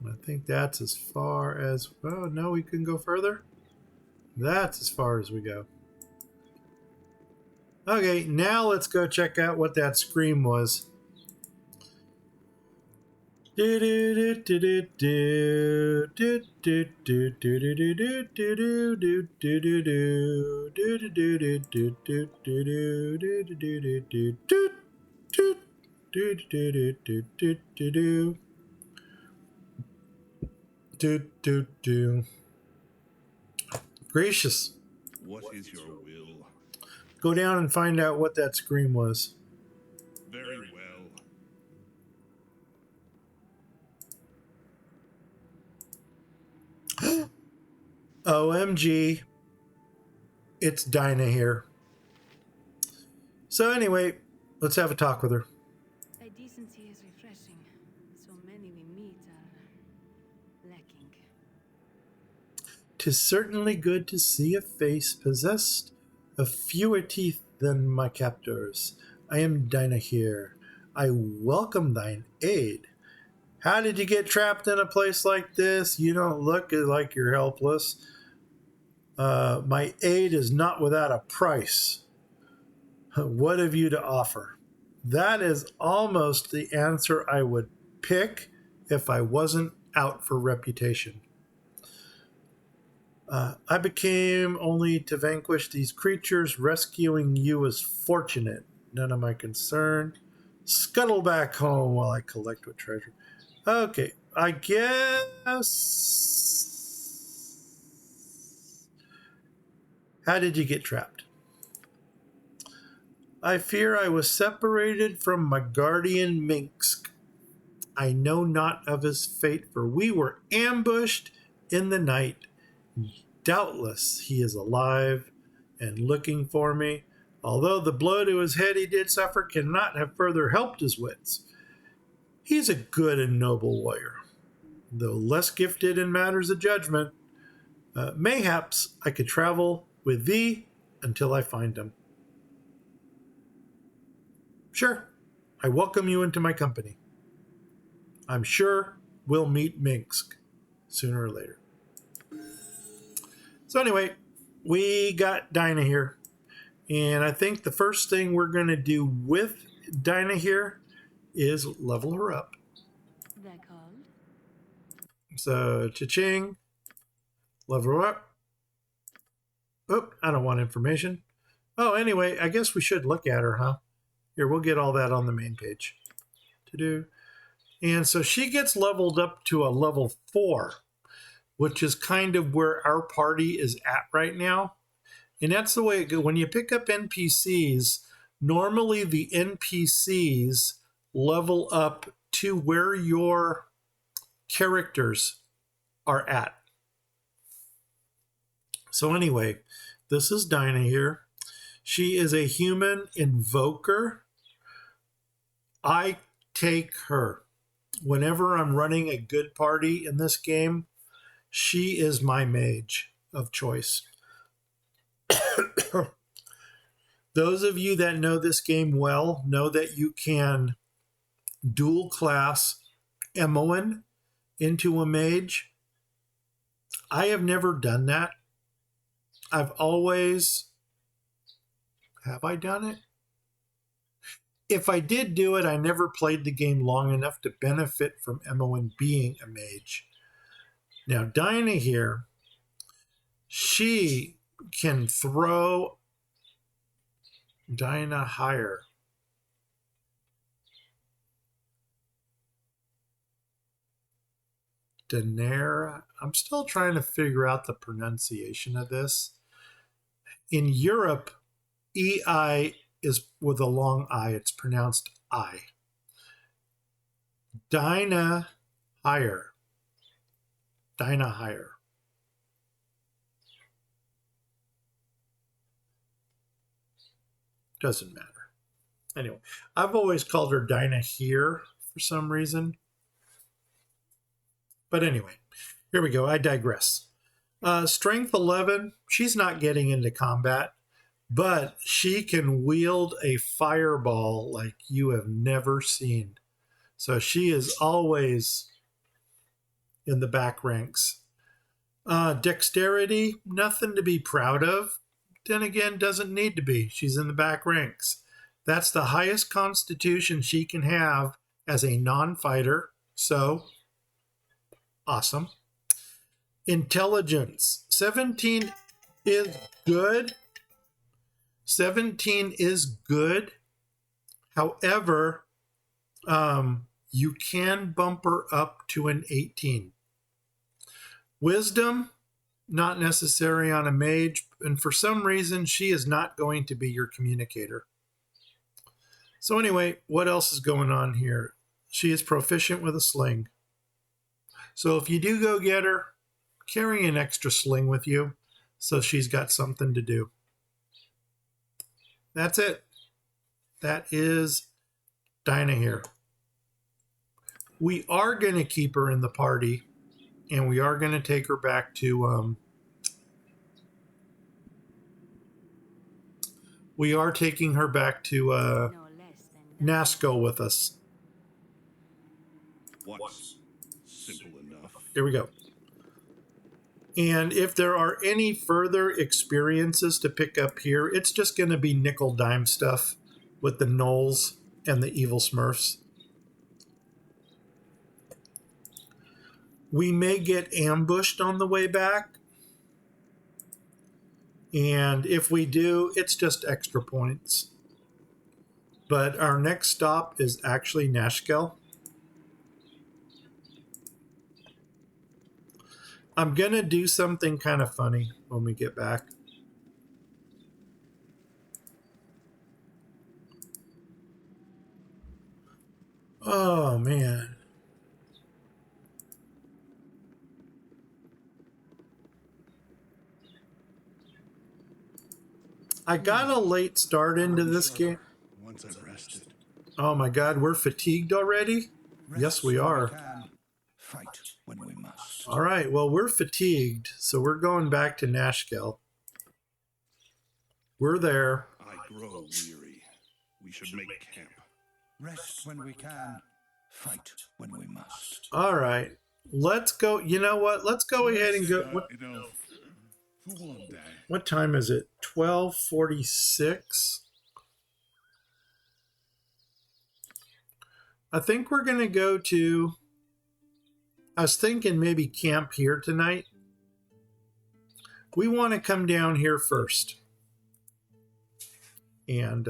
I think that's as far as... Oh, no, we can go further. That's as far as we go. Okay, now let's go check out what that scream was. Gracious. What is your will? Go down and find out what that scream was. Very well. OMG. It's Dinah here. So anyway, let's have a talk with her. Thy decency is refreshing. So many we meet are lacking. 'Tis certainly good to see a face possessed of fewer teeth than my captors. I am Dinah here. I welcome thine aid. How did you get trapped in a place like this? You don't look like you're helpless. My aid is not without a price. What have you to offer? That is almost the answer I would pick if I wasn't out for reputation. I became only to vanquish these creatures. Rescuing you is fortunate. None of my concern. Scuttle back home while I collect what treasure. Okay, I guess... How did you get trapped? I fear I was separated from my guardian Minsk. I know not of his fate, for we were ambushed in the night. Doubtless he is alive and looking for me. Although the blow to his head he did suffer cannot have further helped his wits. He is a good and noble warrior, though less gifted in matters of judgment. Mayhaps I could travel with thee until I find him. Sure, I welcome you into my company. I'm sure we'll meet Minsk sooner or later. So anyway, we got Dinah here. And I think the first thing we're going to do with Dinah here is level her up. They're called? So, cha-ching. Level her up. Oh, I don't want information. Oh, anyway, I guess we should look at her, huh? Here, we'll get all that on the main page. To-do. And so she gets leveled up to a level 4, which is kind of where our party is at right now. And that's the way it goes. When you pick up NPCs, normally the NPCs level up to where your characters are at. So anyway, this is Dinah here. She is a human invoker. I take her. Whenever I'm running a good party in this game, she is my mage. of choice. Those of you that know this game well know that you can dual class Emoan into a mage. I have never done that. I've always... Have I done it? If I did do it, I never played the game long enough to benefit from Emoan being a mage. Now, Dinah here, she can throw Dinah higher. Daenerys. I'm still trying to figure out the pronunciation of this. In Europe, EI is with a long I. It's pronounced I. Dinah higher. Dinah higher. Doesn't matter. Anyway, I've always called her Dinah here for some reason. But anyway, here we go. I digress. Strength 11. She's not getting into combat, but she can wield a fireball like you have never seen. So she is always in the back ranks. Dexterity, nothing to be proud of. Then again, doesn't need to be. She's in the back ranks. That's the highest constitution she can have as a non-fighter. So, awesome. Intelligence. 17 is good. 17 is good. However, you can bump her up to an 18. Wisdom, not necessary on a mage, and for some reason, she is not going to be your communicator. So anyway, what else is going on here? She is proficient with a sling. So if you do go get her, carry an extra sling with you so she's got something to do. That's it. That is Dinah here. We are going to keep her in the party, and we are going to take her back to... we are taking her back to Nasco with us. What's simple enough? Here we go. And if there are any further experiences to pick up here, it's just going to be nickel dime stuff with the gnolls and the evil smurfs. We may get ambushed on the way back. And if we do, it's just extra points. But our next stop is actually Nashkel. I'm going to do something kind of funny when we get back. Oh, man. I got a late start into this game. Once I've rested. Oh my God, we're fatigued already? Yes, we are. Fight when we must. All right, well, we're fatigued, so we're going back to Nashkel. We're there. I grow weary. We should make camp. Rest when we can. Fight when we must. All right, let's go. You know what? Let's go ahead and go. What time is it? 12:46. I think we're going to go to... I was thinking maybe camp here tonight. We want to come down here first. And,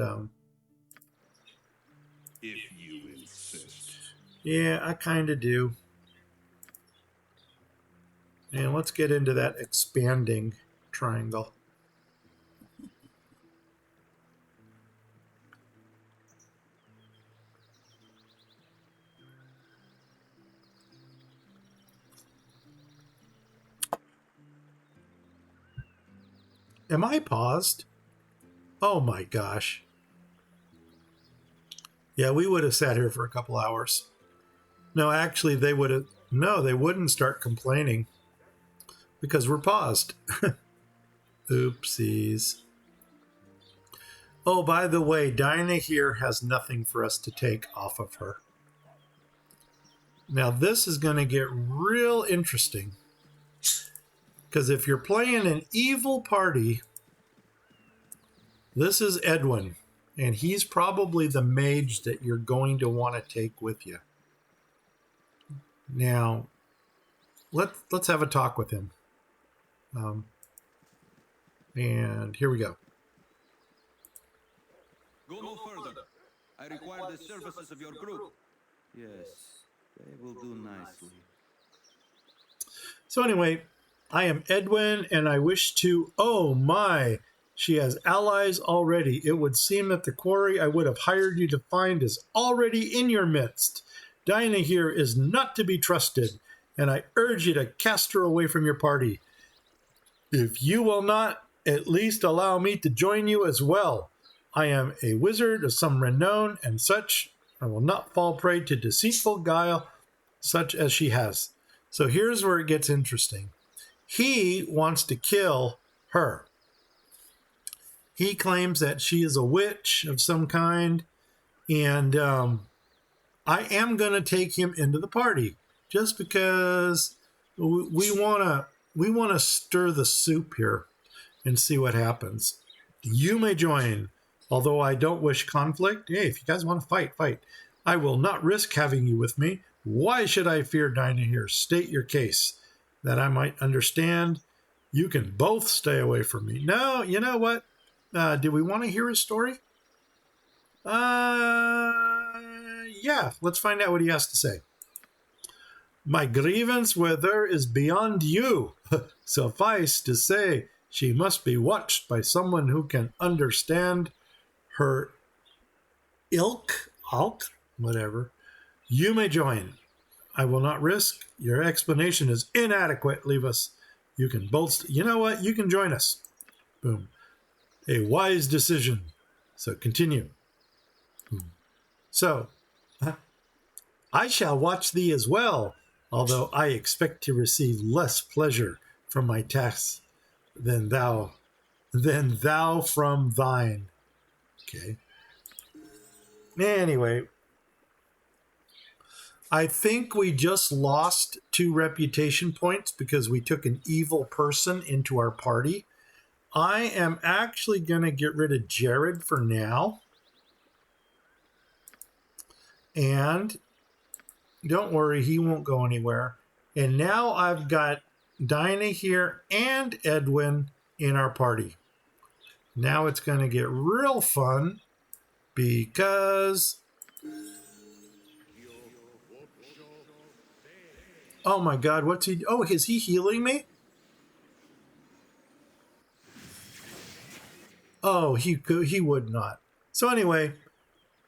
if you insist. yeah, I kind of do. And let's get into that expanding triangle. Am I paused? Oh my gosh. Yeah, we would have sat here for a couple hours. No, actually, they would have... No, they wouldn't start complaining. because we're paused. Oopsies. Oh, by the way, Dinah here has nothing for us to take off of her. Now this is going to get real interesting. Because if you're playing an evil party, this is Edwin. And he's probably the mage that you're going to want to take with you. Now, let's have a talk with him. And here we go. Go no further. I require the services of your group. Yes, they will do nicely. So anyway, I am Edwin, and I wish to... Oh my! She has allies already. It would seem that the quarry I would have hired you to find is already in your midst. Dinah here is not to be trusted, and I urge you to cast her away from your party. If you will not, at least allow me to join you as well. I am a wizard of some renown, and such I will not fall prey to deceitful guile such as she has. So here's where it gets interesting. He wants to kill her. He claims that she is a witch of some kind, and I am going to take him into the party just because we want to stir the soup here and see what happens. You may join, although I don't wish conflict. Hey, if you guys want to fight, fight. I will not risk having you with me. Why should I fear Dinah here? State your case, that I might understand. You can both stay away from me. No, you know what? Do we want to hear his story? Yeah, let's find out what he has to say. My grievance with her is beyond you. Suffice to say, she must be watched by someone who can understand her ilk, whatever. You may join. I will not risk. Your explanation is inadequate. Leave us. You can both... You know what? You can join us. Boom. A wise decision. So continue. So, I shall watch thee as well, although I expect to receive less pleasure from my tasks than thou from thine. Okay. Anyway, I think we just lost 2 reputation points because we took an evil person into our party. I am actually going to get rid of Jared for now. And don't worry, he won't go anywhere. And now I've got Dinah here and Edwin in our party. Now it's going to get real fun because... Oh my God, what's he... Oh, is he healing me? Oh, he would not. So anyway,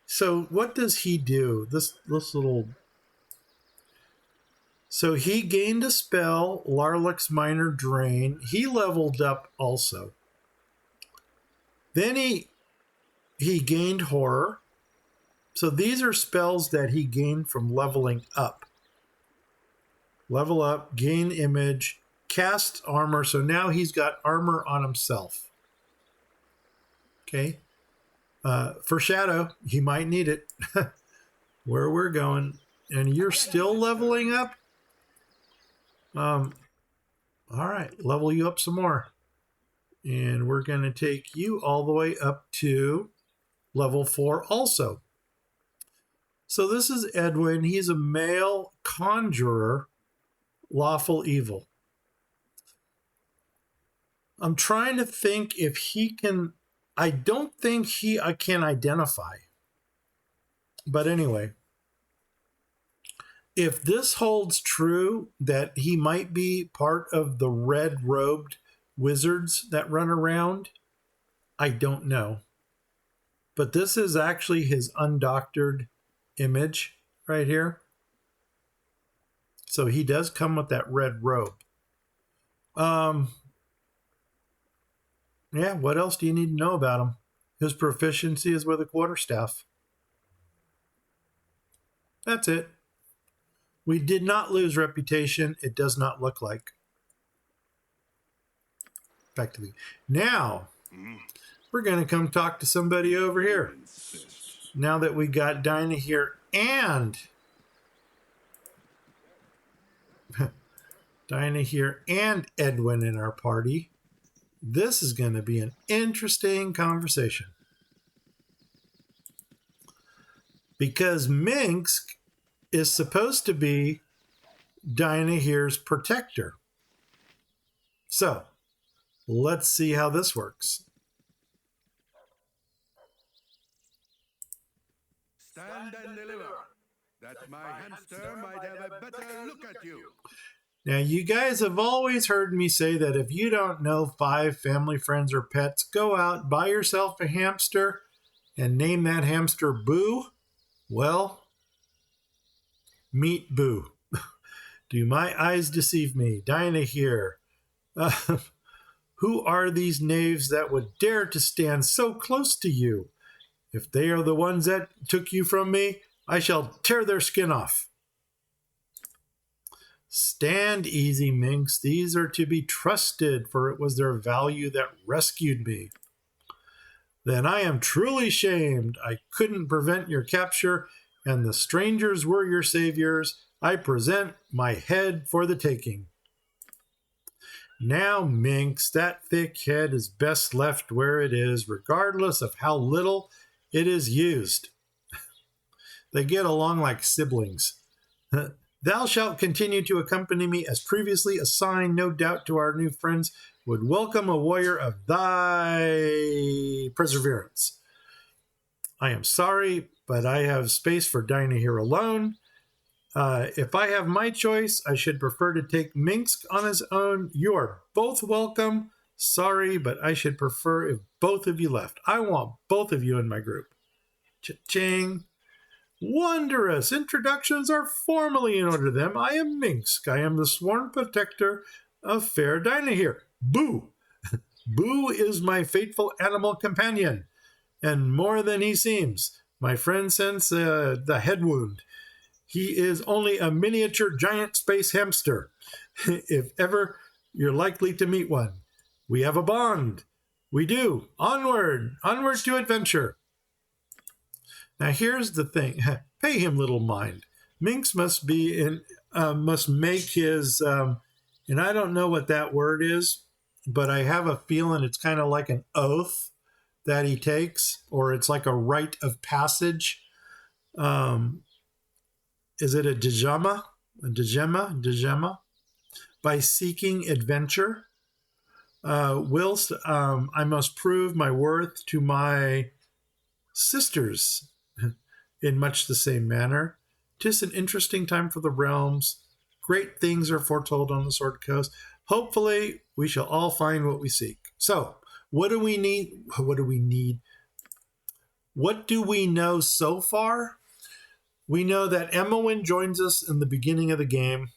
so what does he do? This little... So he gained a spell, Larlach's Minor Drain. He leveled up also. Then he gained Horror. So these are spells that he gained from leveling up. Level up, gain image, cast armor. So now he's got armor on himself. Okay. For Shadow, he might need it. Where we're going. And you're still leveling up? All right. Level you up some more. And we're going to take you all the way up to level 4 also. So this is Edwin. He's a male conjurer, lawful evil. I'm trying to think if he can... I don't think I can identify. But anyway, if this holds true that he might be part of the red-robed wizards that run around, I don't know. But this is actually his undoctored image right here. So he does come with that red robe. Yeah, what else do you need to know about him? His proficiency is with a quarterstaff. That's it. We did not lose reputation. It does not look like. back to me. Now, we're going to come talk to somebody over here. Insist. Now that we got Dinah here and Edwin in our party, this is going to be an interesting conversation. Because Minsk is supposed to be Dinah here's protector. So, let's see how this works. Stand and deliver. That my hamster might have a better look at you. Now, you guys have always heard me say that if you don't know 5 family, friends, or pets, go out, buy yourself a hamster, and name that hamster Boo. Well, meet Boo. Do my eyes deceive me? Dinah here. Who are these knaves that would dare to stand so close to you? If they are the ones that took you from me, I shall tear their skin off. Stand easy, minx. These are to be trusted, for it was their value that rescued me. Then I am truly shamed. I couldn't prevent your capture, and the strangers were your saviors. I present my head for the taking. Now, minx, that thick head is best left where it is, regardless of how little it is used. They get along like siblings. Thou shalt continue to accompany me as previously assigned. No doubt to our new friends would welcome a warrior of thy perseverance. I am sorry, but I have space for Dinah here alone. If I have my choice, I should prefer to take Minsk on his own. You are both welcome. Sorry, but I should prefer if both of you left. I want both of you in my group. Cha-ching. Wondrous. Introductions are formally in order then. I am Minsk. I am the sworn protector of fair Dinah here. Boo. Boo is my faithful animal companion, and more than he seems. My friend sends the head wound. He is only a miniature giant space hamster, if ever you're likely to meet one. We have a bond. We do. Onward to adventure. Now here's the thing. Pay him little mind. Minx must make his, and I don't know what that word is, but I have a feeling it's kind of like an oath that he takes, or it's like a rite of passage. Is it a dejama? A dejama? By seeking adventure. Whilst I must prove my worth to my sisters in much the same manner. 'Tis an interesting time for the realms. Great things are foretold on the Sword Coast. Hopefully, we shall all find what we seek. So, what do we need? What do we need? What do we know so far? We know that Emmeline joins us in the beginning of the game.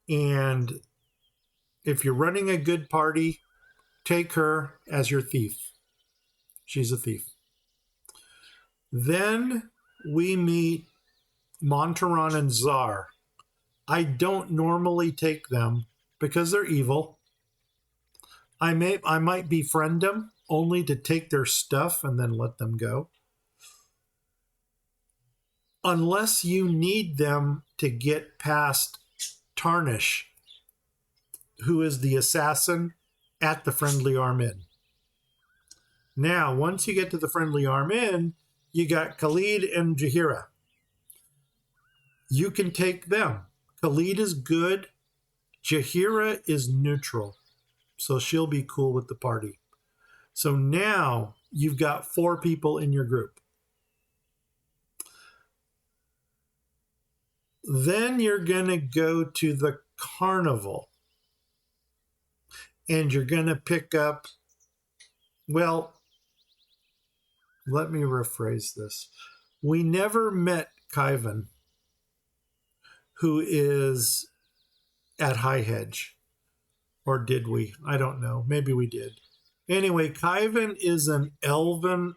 And if you're running a good party, take her as your thief. She's a thief. Then we meet Montaron and Czar. I don't normally take them because they're evil. I might befriend them only to take their stuff and then let them go. Unless you need them to get past Tarnish, who is the assassin at the Friendly Arm Inn. Now, once you get to the Friendly Arm Inn, you got Khalid and Jahira. You can take them. Khalid is good. Jahira is neutral. So she'll be cool with the party. So now you've got 4 people in your group. Then you're going to go to the carnival. And you're going to pick up, well, let me rephrase this. We never met Kaivan, who is at High Hedge. Or did we? I don't know. Maybe we did. Anyway, Kaivan is an elven,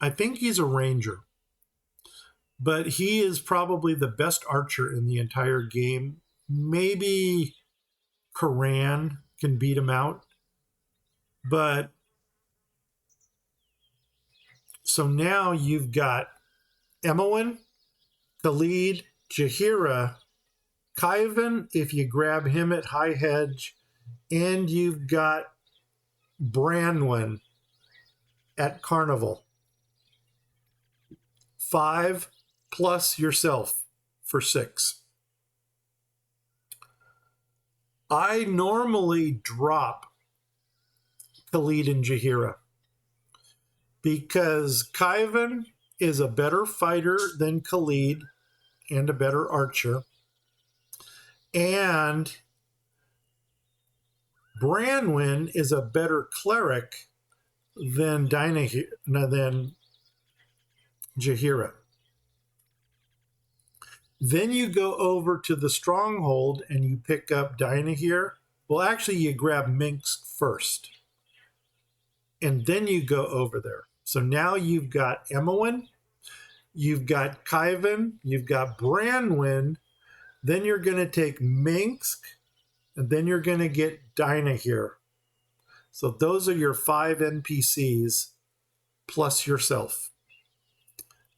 I think he's a ranger. But he is probably the best archer in the entire game. Maybe Karan, can beat him out. But so now you've got Emowyn, Khalid, Jaheira, Kaivan, if you grab him at High Hedge, and you've got Branwen at Carnival. 5 plus yourself for 6. I normally drop Khalid and Jaheira because Kaivan is a better fighter than Khalid and a better archer. And Branwen is a better cleric than Jaheira. Then you go over to the stronghold and you pick up Dynahir. Well, actually, you grab Minsk first. And then you go over there. So now you've got Emowyn, you've got Kaivan, you've got Branwen. Then you're going to take Minsk, and then you're going to get Dynahir. So those are your 5 NPCs plus yourself.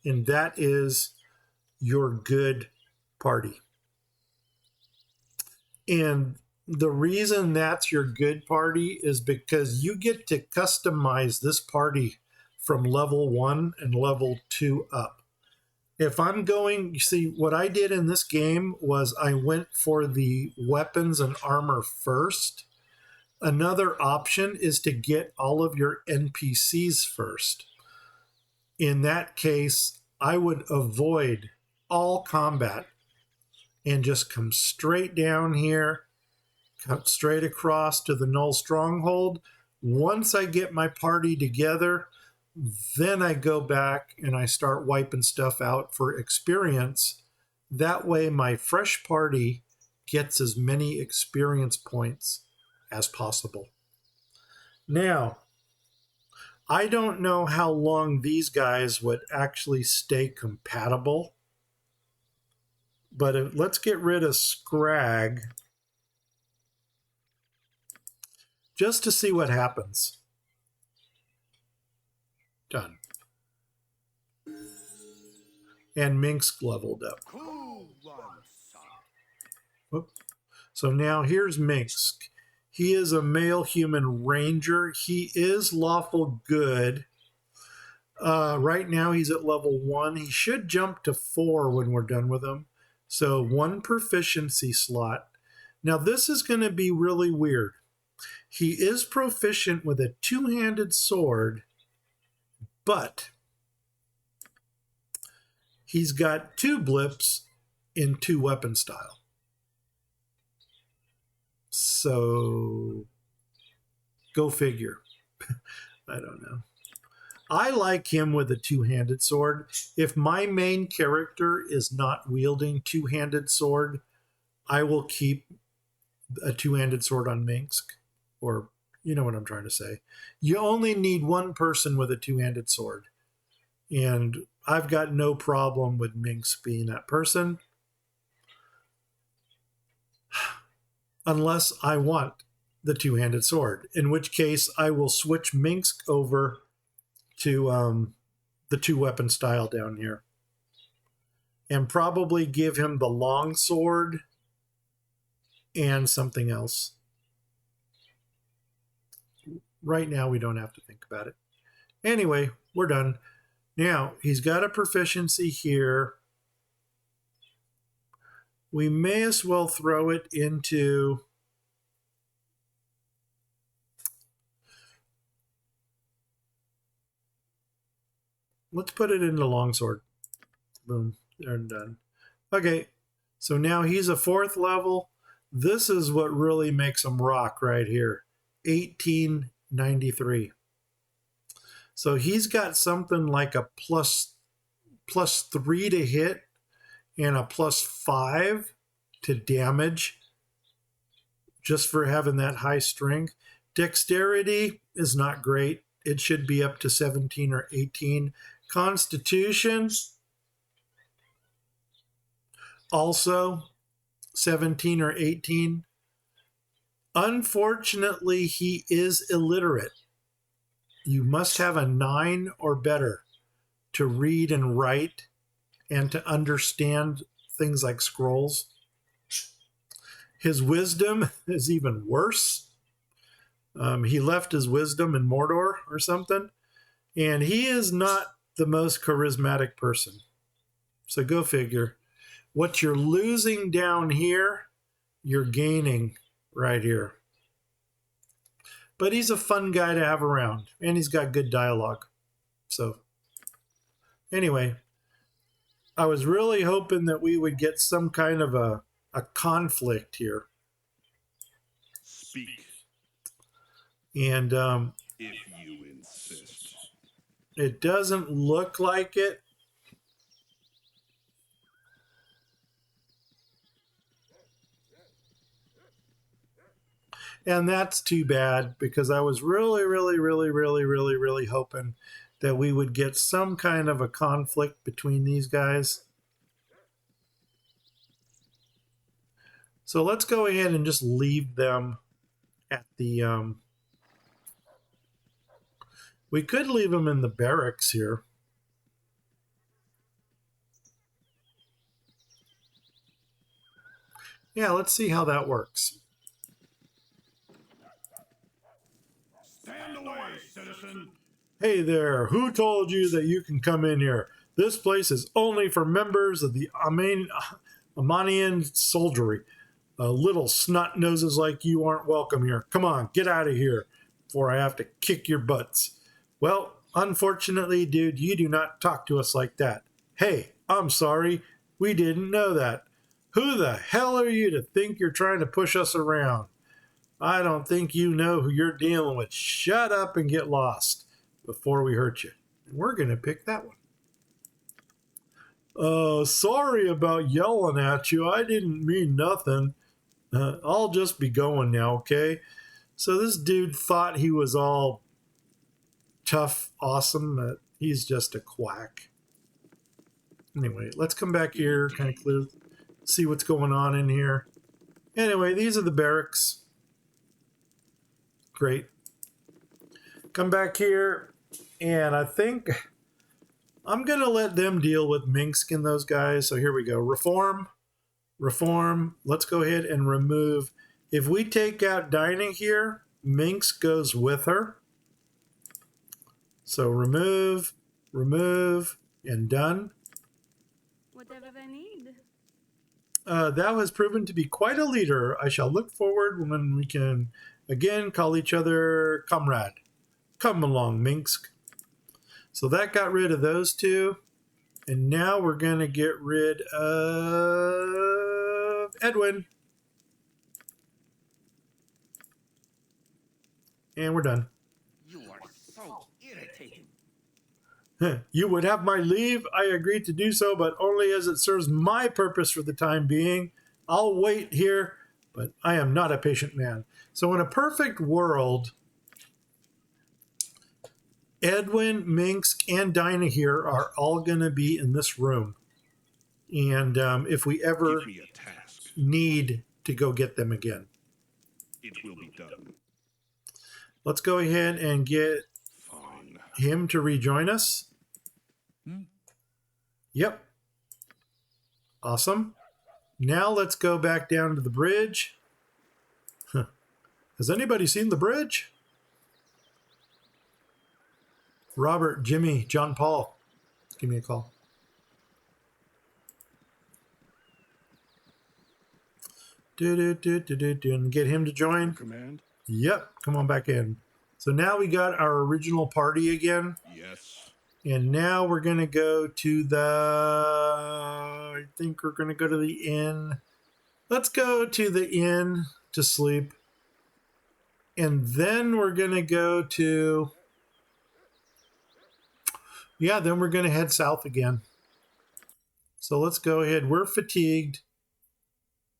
And that is your good party. And the reason that's your good party is because you get to customize this party from level 1 and level 2 up. If I'm going, you see, what I did in this game was I went for the weapons and armor first. Another option is to get all of your NPCs first. In that case, I would avoid all combat and just come straight down here, cut straight across to the Null Stronghold. Once I get my party together, then I go back and I start wiping stuff out for experience. That way my fresh party gets as many experience points as possible. Now, I don't know how long these guys would actually stay compatible, but let's get rid of Scrag just to see what happens. Done. And Minsk leveled up. Whoop. So now here's Minsk. He is a male human ranger. He is lawful good. Right now he's at level 1. He should jump to 4 when we're done with him. So 1 proficiency slot. Now this is going to be really weird. He is proficient with a 2-handed sword, but he's got 2 blips in 2 weapon style. So go figure. I don't know. I like him with a 2-handed sword. If my main character is not wielding 2-handed sword, I will keep a 2-handed sword on Minsk. Or, you know what I'm trying to say. You only need 1 person with a 2-handed sword. And I've got no problem with Minsk being that person. Unless I want the 2-handed sword. In which case, I will switch Minsk over to the 2-weapon style down here. And probably give him the long sword and something else. Right now, we don't have to think about it. Anyway, we're done. Now, he's got a proficiency here. We may as well throw it into... Let's put it into longsword. Boom. There and done. Okay, so now he's a 4th level. This is what really makes him rock right here. 1893. So he's got something like a plus 3 to hit and a plus 5 to damage just for having that high strength. Dexterity is not great. It should be up to 17 or 18. Constitution, also 17 or 18. Unfortunately, he is illiterate. You must have a 9 or better to read and write and to understand things like scrolls. His wisdom is even worse. He left his wisdom in Mordor or something. And he is not the most charismatic person. So go figure. What you're losing down here, you're gaining right here. But he's a fun guy to have around. And he's got good dialogue. So anyway, I was really hoping that we would get some kind of a conflict here. Speak, And if you insist. it doesn't look like it. And that's too bad because I was really hoping that we would get some kind of a conflict between these guys. So let's go ahead and just leave them at the... we could leave them in the barracks here. Yeah, let's see how that works. Stand away, citizen. Hey there, who told you that you can come in here? This place is only for members of the Amanian soldiery. Little snot noses like you aren't welcome here. Come on, get out of here before I have to kick your butts. Well, unfortunately, dude, you do not talk to us like that. Hey, I'm sorry. We didn't know that. Who the hell are you to think you're trying to push us around? I don't think you know who you're dealing with. Shut up and get lost before we hurt you. And we're going to pick that one. Sorry about yelling at you. I didn't mean nothing. I'll just be going now, okay? So this dude thought he was all tough, awesome, but he's just a quack. Anyway, let's come back here, kind of clear, see what's going on in here. Anyway, these are the barracks. Great. Come back here, and I think I'm going to let them deal with Minsk and those guys. So here we go. Reform. Let's go ahead and remove. If we take out Dinah here, Minsk goes with her. So remove, and done. Whatever they need. Thou has proven to be quite a leader. I shall look forward when we can again call each other comrade. Come along, Minsk. So that got rid of those two. And now we're going to get rid of Edwin. And we're done. You are so irritating. You would have my leave. I agreed to do so, but only as it serves my purpose for the time being. I'll wait here, but I am not a patient man. So in a perfect world, Edwin, Minsk, and Dinah here are all going to be in this room. And if we ever Give me a task. need to go get them again. It will be done. Let's go ahead and get Fine. him to rejoin us. Yep. Awesome. Now let's go back down to the bridge. Has anybody seen the bridge? Robert, Jimmy, John Paul, give me a call. And get him to join. Command? Yep, come on back in. So now we got our original party again. Yes. And now we're going to go to I think we're going to go to the inn. Let's go to the inn to sleep. And then we're going to go to... Yeah, then we're going to head south again. So let's go ahead. We're fatigued.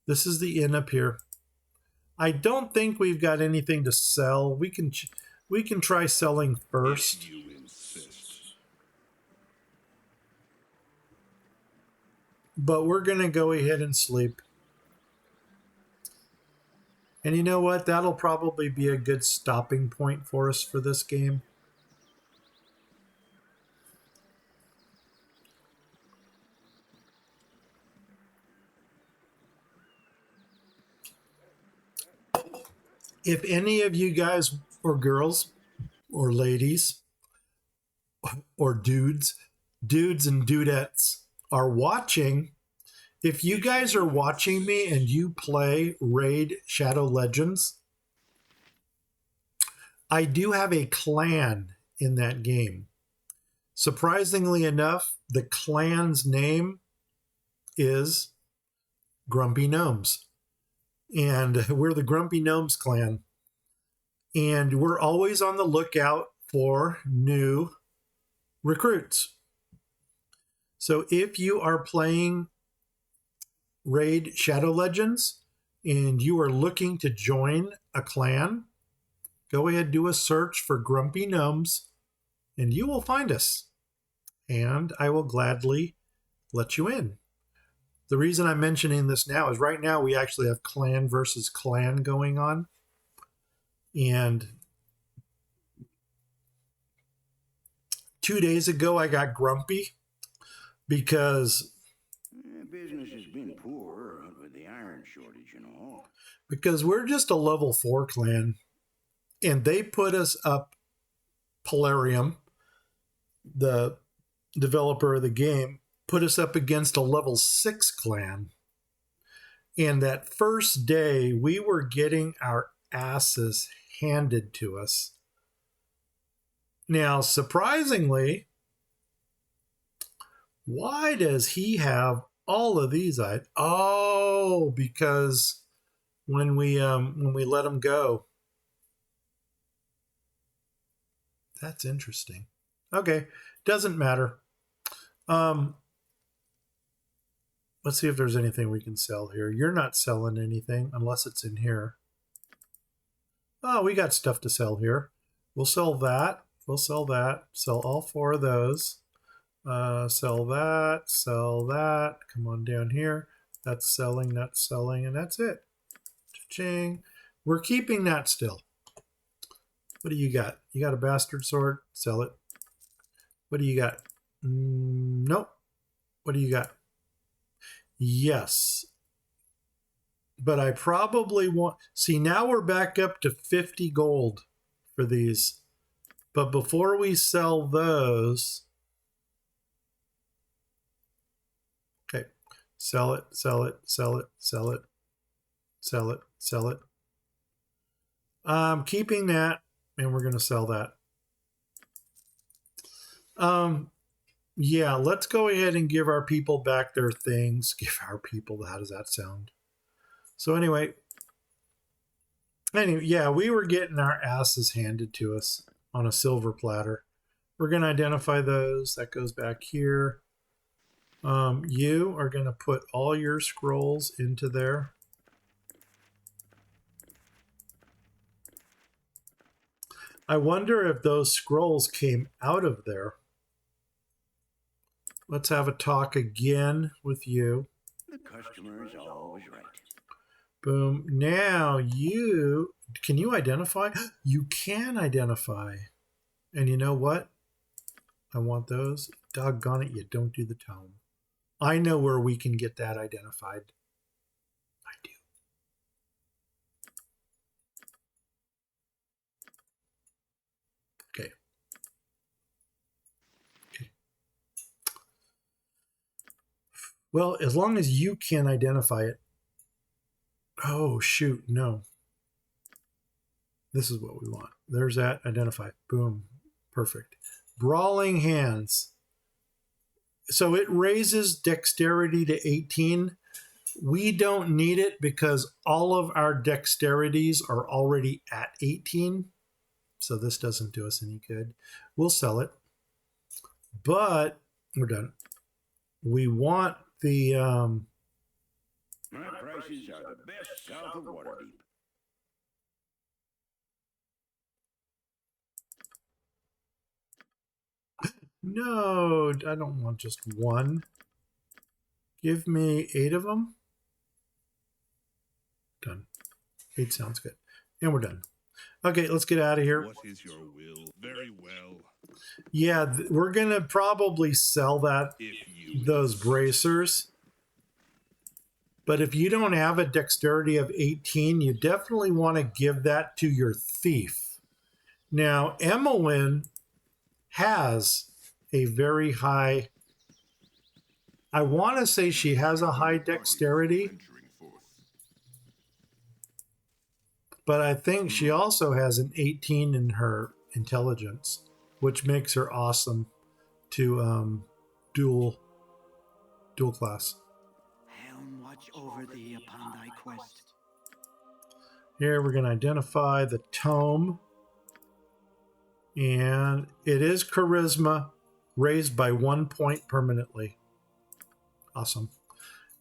This is the inn up here. I don't think we've got anything to sell. We can try selling first. If you insist. But we're going to go ahead and sleep. And you know what? That'll probably be a good stopping point for us for this game. If any of you guys or girls or ladies or dudes and dudettes are watching, if you guys are watching me and you play Raid Shadow Legends, I do have a clan in that game. Surprisingly enough, the clan's name is Grumpy Gnomes. And we're the Grumpy Gnomes clan. And we're always on the lookout for new recruits. So if you are playing Raid Shadow Legends and you are looking to join a clan, go ahead, do a search for Grumpy Gnomes and you will find us. And I will gladly let you in. The reason I'm mentioning this now is right now we actually have clan versus clan going on. And 2 days ago I got grumpy because Business has been poor with the iron shortage and all. because we're just a level 4 clan and they put us up, Polarium, the developer of the game, put us up against a level 6 clan. And that first day we were getting our asses handed to us. Now, surprisingly, why does he have all of these? Oh, because when we let him go. That's interesting. Okay, doesn't matter. Let's see if there's anything we can sell here. You're not selling anything unless it's in here. Oh, we got stuff to sell here. We'll sell that. We'll sell that. Sell all 4 of those. Sell that. Sell that. Come on down here. That's selling, and that's it. Cha-ching. We're keeping that still. What do you got? You got a bastard sword? Sell it. What do you got? Nope. What do you got? Yes. But I probably want... See, now we're back up to 50 gold for these. But before we sell those... Okay. Sell it, sell it, sell it, sell it, sell it, sell it. I'm keeping that, and we're going to sell that. Yeah, let's go ahead and give our people back their things. Give our people, how does that sound? So anyway, yeah, we were getting our asses handed to us on a silver platter. We're going to identify those. That goes back here. You are going to put all your scrolls into there. I wonder if those scrolls came out of there. Let's have a talk again with you. The customer is always right. Boom. Now you, can you identify? You can identify. And you know what? I want those. Doggone it, you don't do the tome. I know where we can get that identified. I do. Okay. Okay. Well, as long as you can identify it. Oh, shoot. No. This is what we want. There's that. Identify. Boom. Perfect. Brawling hands. So it raises dexterity to 18. We don't need it because all of our dexterities are already at 18. So this doesn't do us any good. We'll sell it. But we're done. We want the... My prices are the best south of Waterdeep. No, I don't want just one. Give me 8 of them. Done. 8 sounds good. And we're done. Okay, let's get out of here. What is your will? Very well. Yeah, we're going to probably sell If you those bracers. But if you don't have a dexterity of 18, you definitely want to give that to your thief. Now, Emmeline has a very high, I want to say she has a high dexterity, but I think she also has an 18 in her intelligence, which makes her awesome to dual class. Helm watch over thee upon thy quest. Here we're going to identify the tome. And it is charisma, raised by 1 point permanently. Awesome.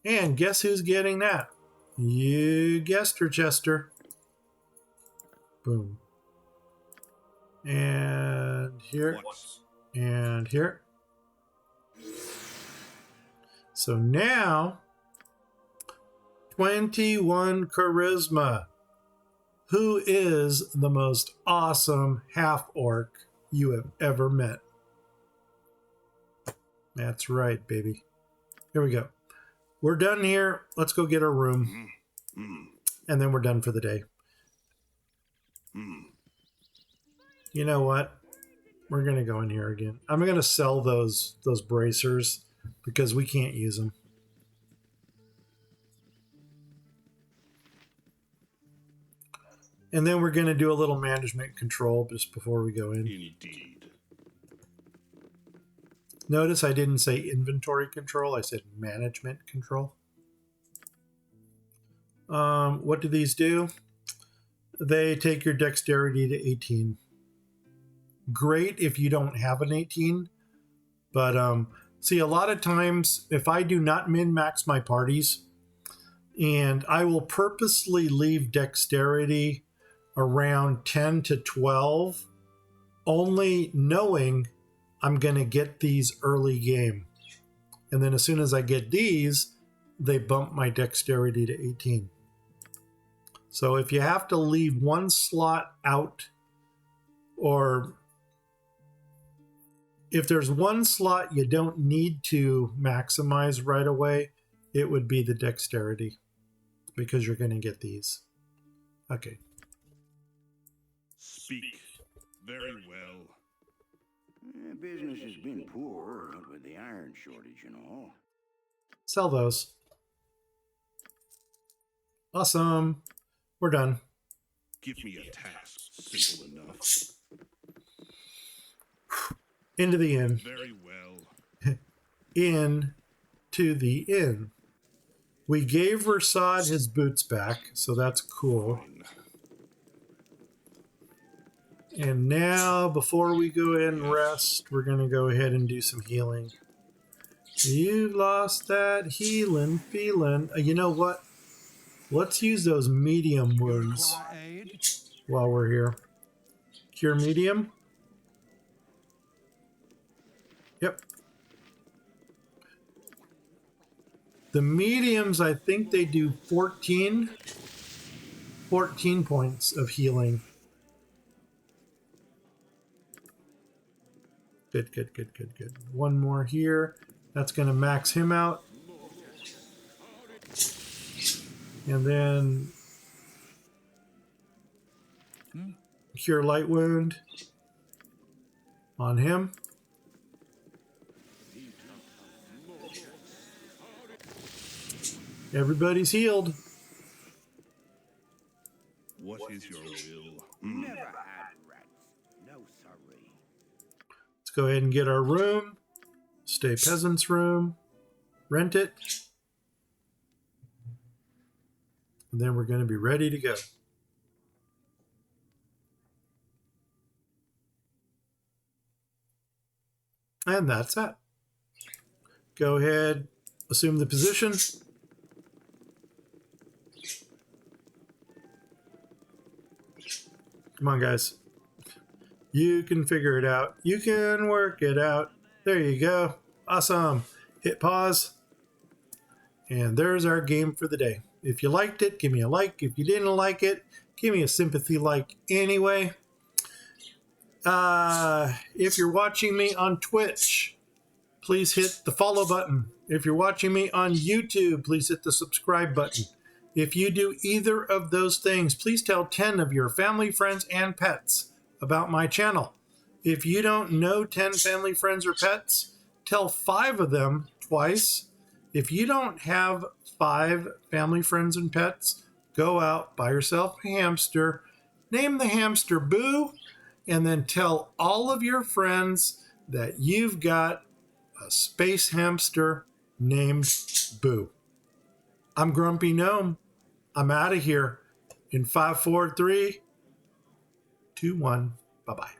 And guess who's getting that? You guessed her, Chester. Boom. And here. And here. So now, 21 charisma. Who is the most awesome half-orc you have ever met? That's right, baby. Here we go. We're done here. Let's go get our room. And then we're done for the day. You know what? We're going to go in here again. I'm going to sell those bracers because we can't use them. And then we're going to do a little management control just before we go in. Indeed. Notice I didn't say inventory control. I said management control. What do these do? They take your dexterity to 18. Great if you don't have an 18. But see, a lot of times if I do not min-max my parties, and I will purposely leave dexterity around 10 to 12, only knowing I'm going to get these early game. And then as soon as I get these, they bump my dexterity to 18. So if you have to leave one slot out, or if there's one slot you don't need to maximize right away, it would be the dexterity, because you're going to get these. Okay. Speak. Very well. Business has been poor with the iron shortage and all. Sell those. Awesome. We're done. Give me a task simple enough. Into the inn. Very well. In to the inn. We gave Rasad his boots back, so that's cool. Fine. And now, before we go ahead and rest, we're going to go ahead and do some healing. You lost that healing feeling. You know what? Let's use those medium wounds Require aid? while we're here. Cure medium. Yep. The mediums, I think they do 14 points of healing. Good, good, good, good, good. One more here. That's going to max him out. And then cure light wound on him. Everybody's healed. What is your will? Never had rats. No sorry. Let's go ahead and get our room. Stay peasant's room. Rent it. And then we're going to be ready to go. And that's that. Go ahead, assume the position. Come on, guys. You can figure it out. You can work it out. There you go. Awesome. Hit pause. And there's our game for the day. If you liked it, give me a like. If you didn't like it, give me a sympathy like anyway. If you're watching me on Twitch, please hit the follow button. If you're watching me on YouTube, please hit the subscribe button. If you do either of those things, please tell 10 of your family, friends, and pets about my channel. If you don't know 10 family, friends, or pets, tell 5 of them twice. If you don't have 5 family, friends, and pets, go out, buy yourself a hamster, name the hamster Boo, and then tell all of your friends that you've got a space hamster named Boo. I'm Grumpy Gnome. I'm out of here in 5, 4, 3, 2, 1. Bye-bye.